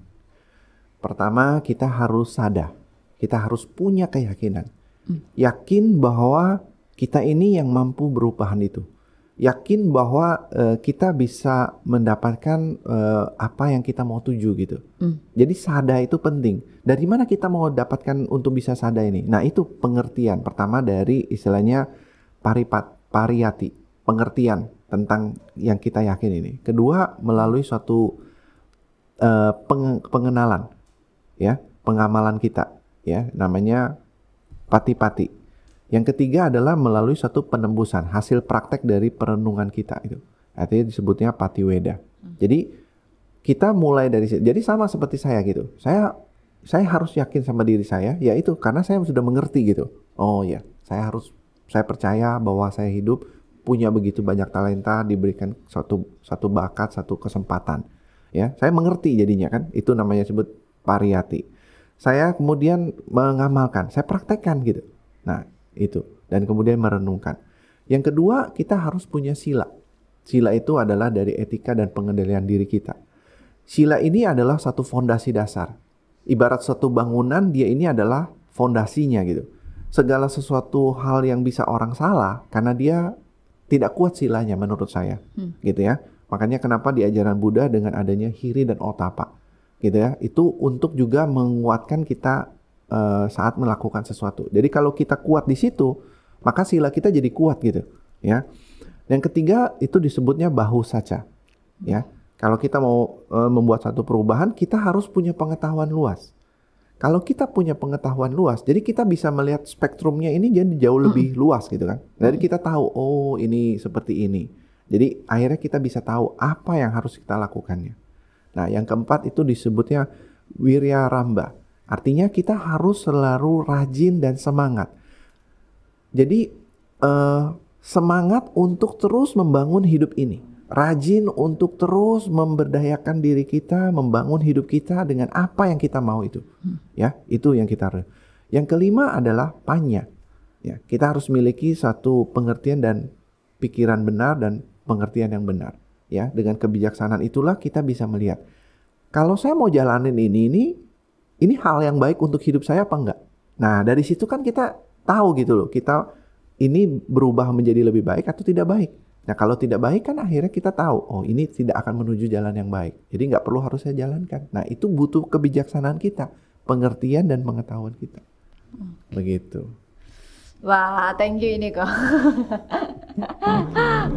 Pertama, kita harus sadar, kita harus punya keyakinan, yakin bahwa kita ini yang mampu berubahan itu, yakin bahwa kita bisa mendapatkan apa yang kita mau tuju gitu. Jadi sadar itu penting. Dari mana kita mau dapatkan untuk bisa sadar ini? Nah itu pengertian pertama dari istilahnya pariyati, pengertian tentang yang kita yakin ini. Kedua, melalui suatu pengenalan. Ya, pengamalan kita, ya, namanya pati-pati. Yang ketiga adalah melalui satu penembusan, hasil praktek dari perenungan kita itu. Artinya disebutnya patiweda. Jadi kita mulai dari situ. Jadi sama seperti saya gitu. Saya harus yakin sama diri saya, yaitu karena saya sudah mengerti gitu. Oh ya, saya percaya bahwa saya hidup punya begitu banyak talenta, diberikan satu bakat, satu kesempatan. Ya, saya mengerti jadinya kan. Itu namanya disebut pariyati. Saya kemudian mengamalkan, saya praktekkan gitu. Nah, itu. Dan kemudian merenungkan. Yang kedua, kita harus punya sila. Sila itu adalah dari etika dan pengendalian diri kita. Sila ini adalah satu fondasi dasar. Ibarat satu bangunan, dia ini adalah fondasinya gitu. Segala sesuatu hal yang bisa orang salah, karena dia tidak kuat silanya menurut saya. Gitu ya. Makanya kenapa di ajaran Buddha dengan adanya hiri dan otapa. Gitu ya, itu untuk juga menguatkan kita saat melakukan sesuatu. Jadi kalau kita kuat di situ, maka sila kita jadi kuat gitu, ya. Yang ketiga itu disebutnya bahu saca, ya. Kalau kita mau membuat satu perubahan, kita harus punya pengetahuan luas. Kalau kita punya pengetahuan luas, jadi kita bisa melihat spektrumnya ini jadi jauh lebih luas gitu kan. Jadi kita tahu, oh ini seperti ini. Jadi akhirnya kita bisa tahu apa yang harus kita lakukannya. Nah, yang keempat itu disebutnya wirya ramba. Artinya kita harus selalu rajin dan semangat. Jadi semangat untuk terus membangun hidup ini. Rajin untuk terus memberdayakan diri kita, membangun hidup kita dengan apa yang kita mau itu. Ya, itu yang kita harus. Yang kelima adalah panya. Ya, kita harus memiliki satu pengertian dan pikiran benar dan pengertian yang benar. Ya, dengan kebijaksanaan itulah kita bisa melihat. Kalau saya mau jalanin ini hal yang baik untuk hidup saya apa enggak? Nah, dari situ kan kita tahu gitu loh. Kita ini berubah menjadi lebih baik atau tidak baik. Nah, kalau tidak baik kan akhirnya kita tahu, oh ini tidak akan menuju jalan yang baik. Jadi nggak perlu harus saya jalankan. Nah, itu butuh kebijaksanaan kita, pengertian dan pengetahuan kita. Begitu. Wah, thank you ini kok.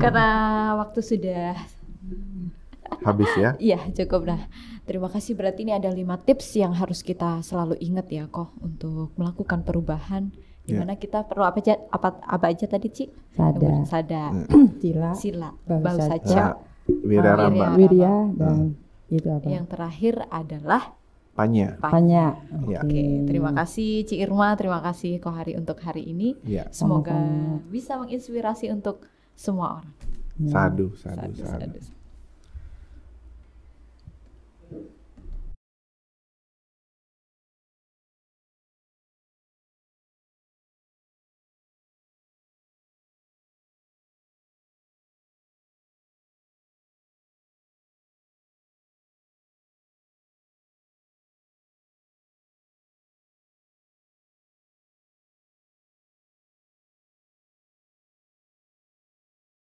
Karena waktu sudah Habis ya? Iya, cukup. Nah, terima kasih. Berarti ini ada 5 tips yang harus kita selalu ingat ya, Koh, untuk melakukan perubahan. Dimana kita perlu apa aja tadi, Ci? Sada, sila, bau saja, wirya, dan itu apa? Yang terakhir adalah Panya. Oke, terima kasih Ci Irma, terima kasih Koh Hari untuk hari ini. Semoga bisa menginspirasi untuk semua orang. Sadu.